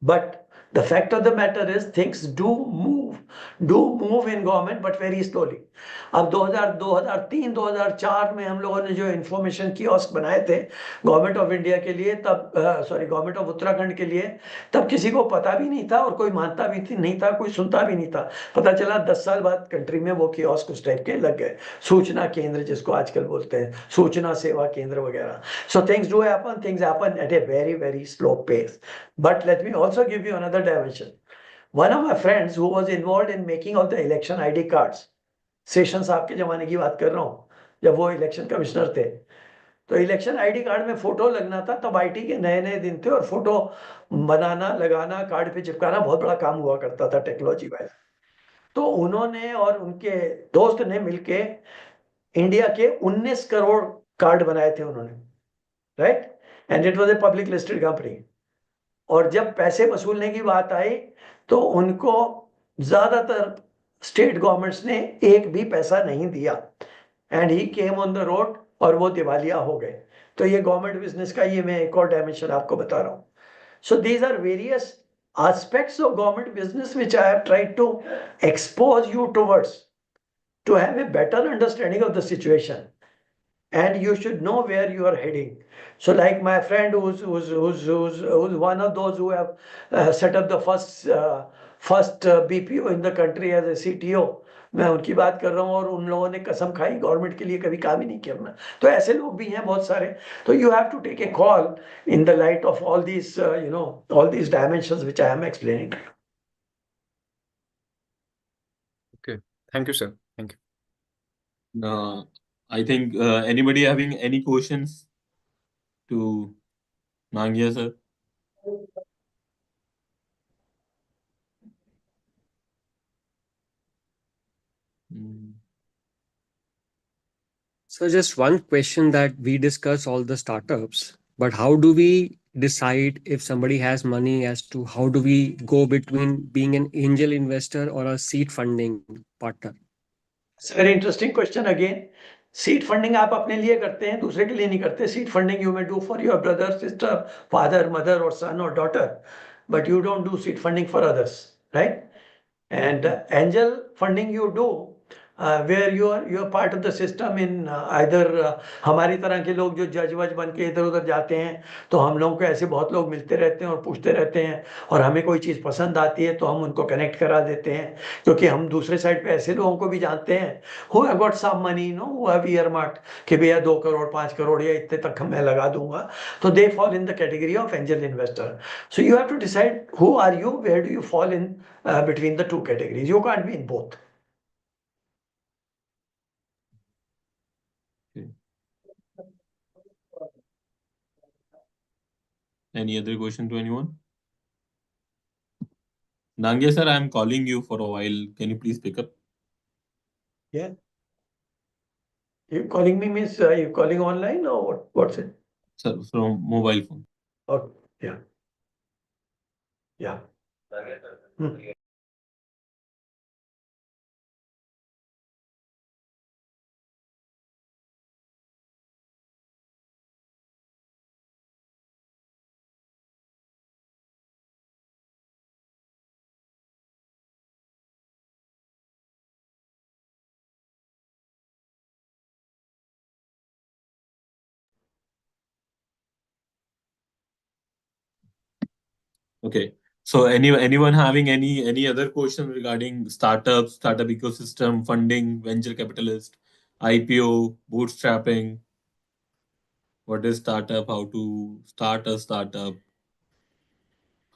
But the fact of the matter is things do move in government, but very slowly. अब 2003, 2004 में हम लोगों ने जो information kiosk बनाए थे government of India के लिए, तब गवर्नमेंट ऑफ उत्तराखंड के लिए, तब किसी को पता भी नहीं था और कोई मानता भी नहीं था, कोई सुनता भी नहीं था. पता चला 10 साल बाद कंट्री में वो कियोस्क उस टाइप के लग गए, सूचना केंद्र जिसको आजकल बोलते हैं, सूचना सेवा केंद्र वगैरह. So things happen at a very, very slow pace. But let me also give you another dimension. One of my friends who was involved in making of the election ID cards, session साहब के जमाने की बात कर रहा हूँ, जब वो इलेक्शन कमिश्नर थे, तो इलेक्शन आईडी कार्ड में फोटो लगना था. तब आईटी के नए नए दिन थे और फोटो बनाना, लगाना, कार्ड पे चिपकाना बहुत बड़ा काम हुआ करता था टेक्नोलॉजी वाइज. तो उन्होंने और उनके दोस्त ने मिलके इंडिया के 19 करोड़ कार्ड बनाए थे उन्होंने, right? And it was a public listed company. और जब पैसे वसूलने की बात आई तो उनको ज्यादातर स्टेट गवर्नमेंट्स ने एक भी पैसा नहीं दिया. And he came on the road और वो दिवालिया हो गए। तो ये गवर्नमेंट बिजनेस का ये मैं एक और डायमेंशन आपको बता रहा हूँ। So these are various aspects of government business which I have tried to expose you towards to have a better understanding of the situation, and you should know where you are heading. So like my friend who's one of those who have set up the first BPO in the country as a CTO, मैं उनकी बात कर रहा हूँ, और उन लोगों ने कसम खाई गवर्नमेंट के लिए कभी काम ही नहीं करना। तो ऐसे लोग भी हैं बहुत सारे। तो you have to take a call in the light of all these all these dimensions which I am explaining. Okay. Thank you, sir. Thank you. I think anybody having any questions to Nangia, sir? So just one question, that we discuss all the startups, but how do we decide if somebody has money, as to how do we go between being an angel investor or a seed funding partner? It's a very interesting question again. Seed funding आप अपने लिए करते हैं, दूसरे के लिए नहीं करते. Seed funding you may do for your brother, sister, father, mother, or son or daughter, but you don't do seed funding for others, right? And angel funding you do where you're part of the system in either हमारी तरह के लोग जो जज वज बन के इधर उधर जाते हैं, तो हम लोगों को ऐसे बहुत लोग मिलते रहते हैं और पूछते रहते हैं, और हमें कोई चीज़ पसंद आती है तो हम उनको कनेक्ट करा देते हैं, क्योंकि हम दूसरे साइड पे ऐसे लोगों को भी जानते हैं who have got some money, who have earmarked कि भैया 2 करोड़ 5 करोड़ या इतने तक मैं लगा दूंगा, तो they fall in the category of angel investor. So you have to decide who are you, where do you fall in between the two categories. You can't be in both. Okay. Any other question to anyone? Nangia, sir, I am calling you for a while. Can you please pick up? Yeah. You calling me means you calling online or what? What's it? Sir, from mobile phone. Oh, yeah. Yeah. Hmm. Okay. So anyone having any other question regarding startups, startup ecosystem, funding, venture capitalist, IPO, bootstrapping? What is startup? How to start a startup?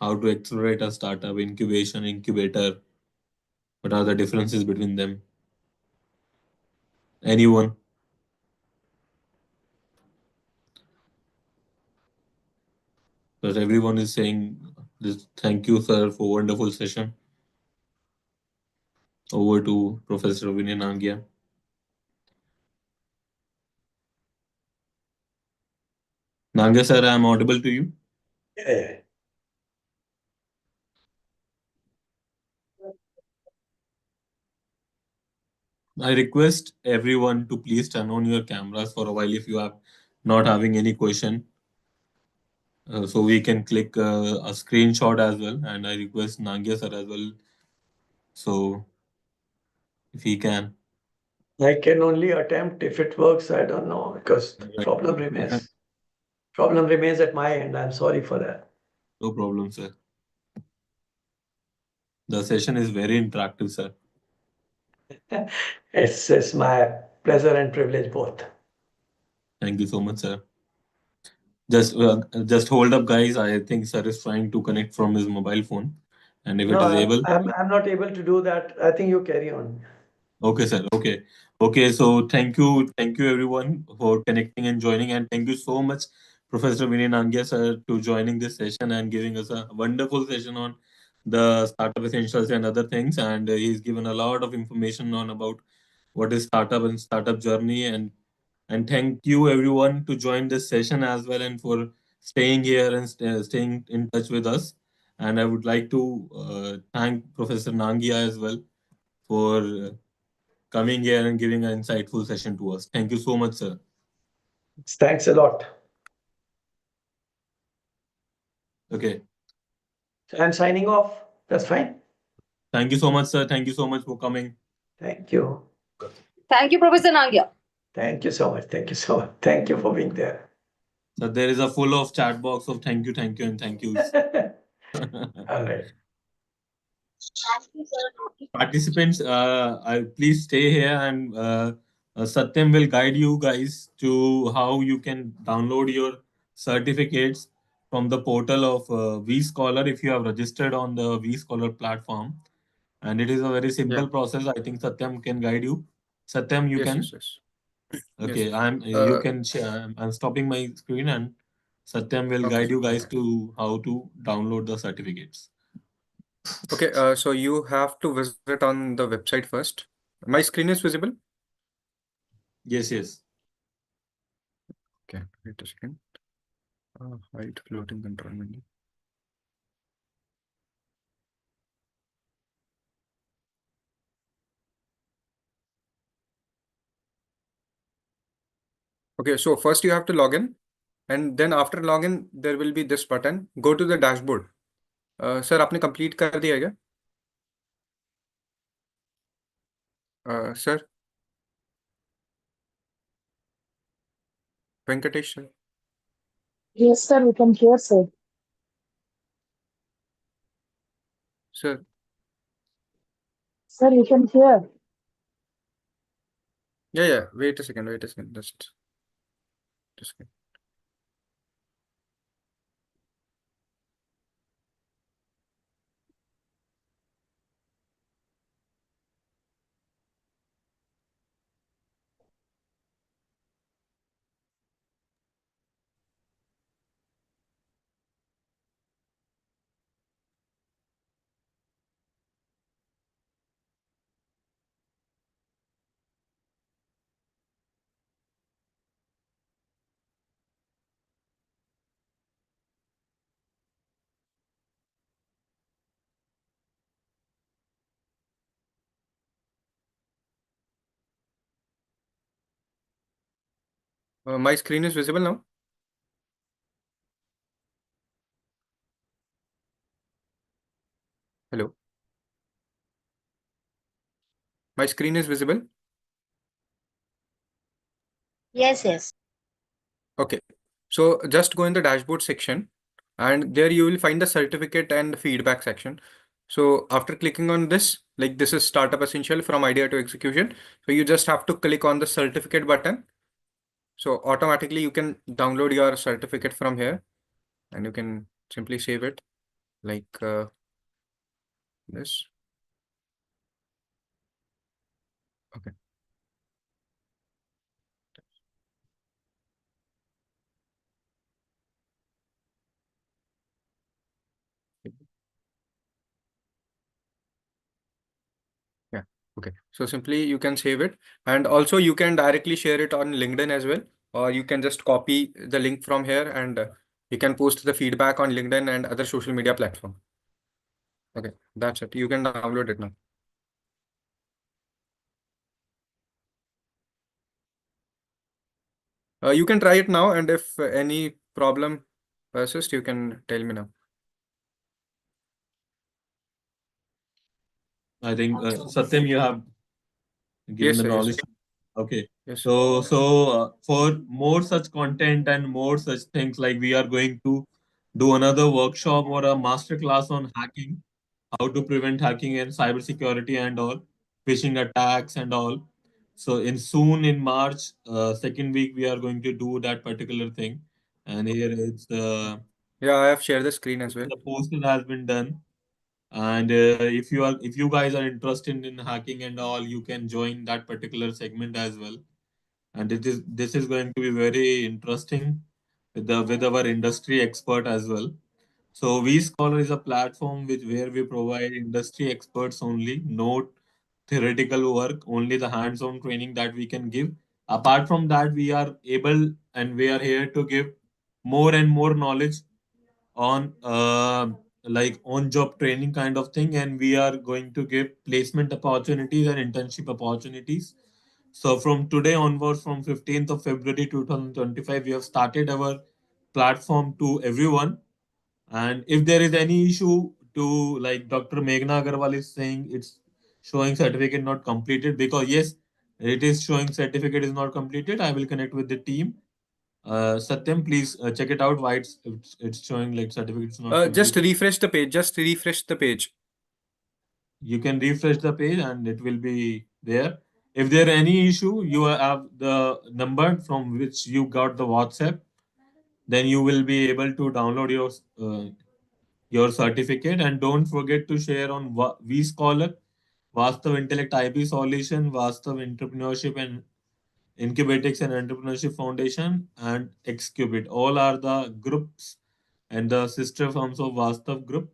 How to accelerate a startup? Incubation, incubator. What are the differences between them? Anyone? Because everyone is saying this. Thank you, sir, for wonderful session. Over to Professor Vinay Nangia. Nangia, sir, I am audible to you. Yeah. I request everyone to please turn on your cameras for a while if you are not having any question. So we can click a screenshot as well. And I request Nangia sir as well. So if he can. I can only attempt. If it works, I don't know, because Right. problem remains. Problem remains at my end. I'm sorry for that. No problem, sir. The session is very interactive, sir. It's my pleasure and privilege both. Thank you so much, sir. Just hold up, guys. I think sir is trying to connect from his mobile phone, and if it No, is able. I'm not able to do that. I think you carry on. Okay, sir. Okay. So thank you everyone for connecting and joining, and thank you so much, Professor Vinay Nangia sir, to joining this session and giving us a wonderful session on the startup essentials and other things. And he's given a lot of information on about what is startup and startup journey. And thank you everyone to join this session as well, and for staying here and staying in touch with us. And I would like to thank Professor Nangia as well for coming here and giving an insightful session to us. Thank you so much, sir. Thanks a lot. Okay. I'm signing off. That's fine. Thank you so much, sir. Thank you so much for coming. Thank you. Thank you, Professor Nangia. Thank you so much. Thank you so much. Thank you for being there. So there is a full of chat box of thank you, and thank yous. All right. Participants, please stay here, and Satyam will guide you guys to how you can download your certificates from the portal of VScholar if you have registered on the VScholar platform. And it is a very simple Yeah. process. I think Satyam can guide you. Satyam, you Yes, can. yes. Okay, Yes. you can share. I'm stopping my screen, and Satyam will Okay. guide you guys to how to download the certificates. Okay, so you have to visit on the website first. My screen is visible? Yes, yes. Okay, wait a second. Hide floating control menu. Okay, so first you have to log in, and then after login, there will be this button. Go to the dashboard. Sir, आपने complete कर दिया है क्या? Sir, Venkatesh sir. Yes, sir, we can hear, sir. Sir, Sir, you can hear. yeah. Wait a second. Just a second. My screen is visible now. Hello. My screen is visible. Yes, yes. Okay. So just go in the dashboard section, and there you will find the certificate and feedback section. So after clicking on this, like this is Startup Essential from idea to execution. So you just have to click on the certificate button. So automatically you can download your certificate from here, and you can simply save it like this. Okay. Yeah. Okay. So simply you can save it, and also you can directly share it on LinkedIn as well, or you can just copy the link from here, and you can post the feedback on LinkedIn and other social media platform. Okay, that's it. You can download it now. You can try it now, and if any problem persists, you can tell me now. I think Satyam, you have given Yes, the sir. Yes, knowledge. sir. Okay. Yes, sir. So for more such content and more such things, like we are going to do another workshop or a master class on hacking, how to prevent hacking and cybersecurity and all, phishing attacks and all. So in March, second week, we are going to do that particular thing. And here it's Yeah, I have shared the screen as well. the poster has been done. And if you guys are interested in hacking and all, you can join that particular segment as well. And this is going to be very interesting with the with our industry expert as well. So VScholar is a platform where we provide industry experts only, no theoretical work, only the hands-on training that we can give. Apart from that, we are able and we are here to give more and more knowledge on like on-job training kind of thing, and we are going to give placement opportunities and internship opportunities. So from today onwards, from 15th of February 2025, we have started our platform to everyone. And if there is any issue to, like Dr. Meghna Agarwal is saying, it's showing certificate not completed, because yes, it is showing certificate is not completed. I will connect with the team. Satyam, please check it out why it's showing like certificate is not Just completed. refresh the page. Just refresh the page. You can refresh the page and it will be there. If there any issue, you have the number from which you got the WhatsApp, then you will be able to download your certificate. And don't forget to share on VScholar, Vastav Intellect IB Solution, Vastav Entrepreneurship and Incubatics and Entrepreneurship Foundation, and Xcubit. All are the groups and the sister firms of Vastav Group.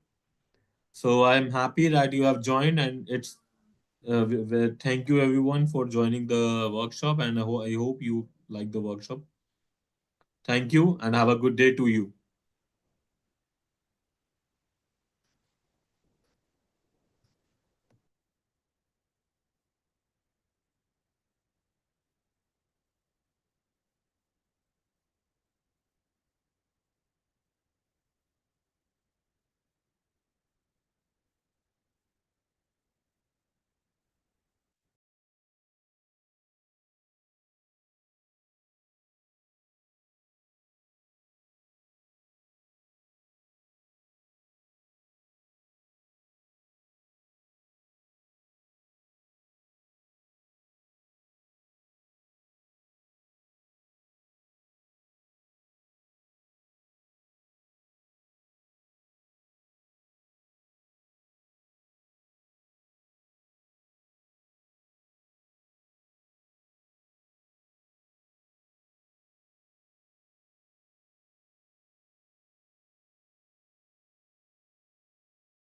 So I'm happy that you have joined, and it's thank you everyone for joining the workshop, and I hope you like the workshop. Thank you and have a good day to you.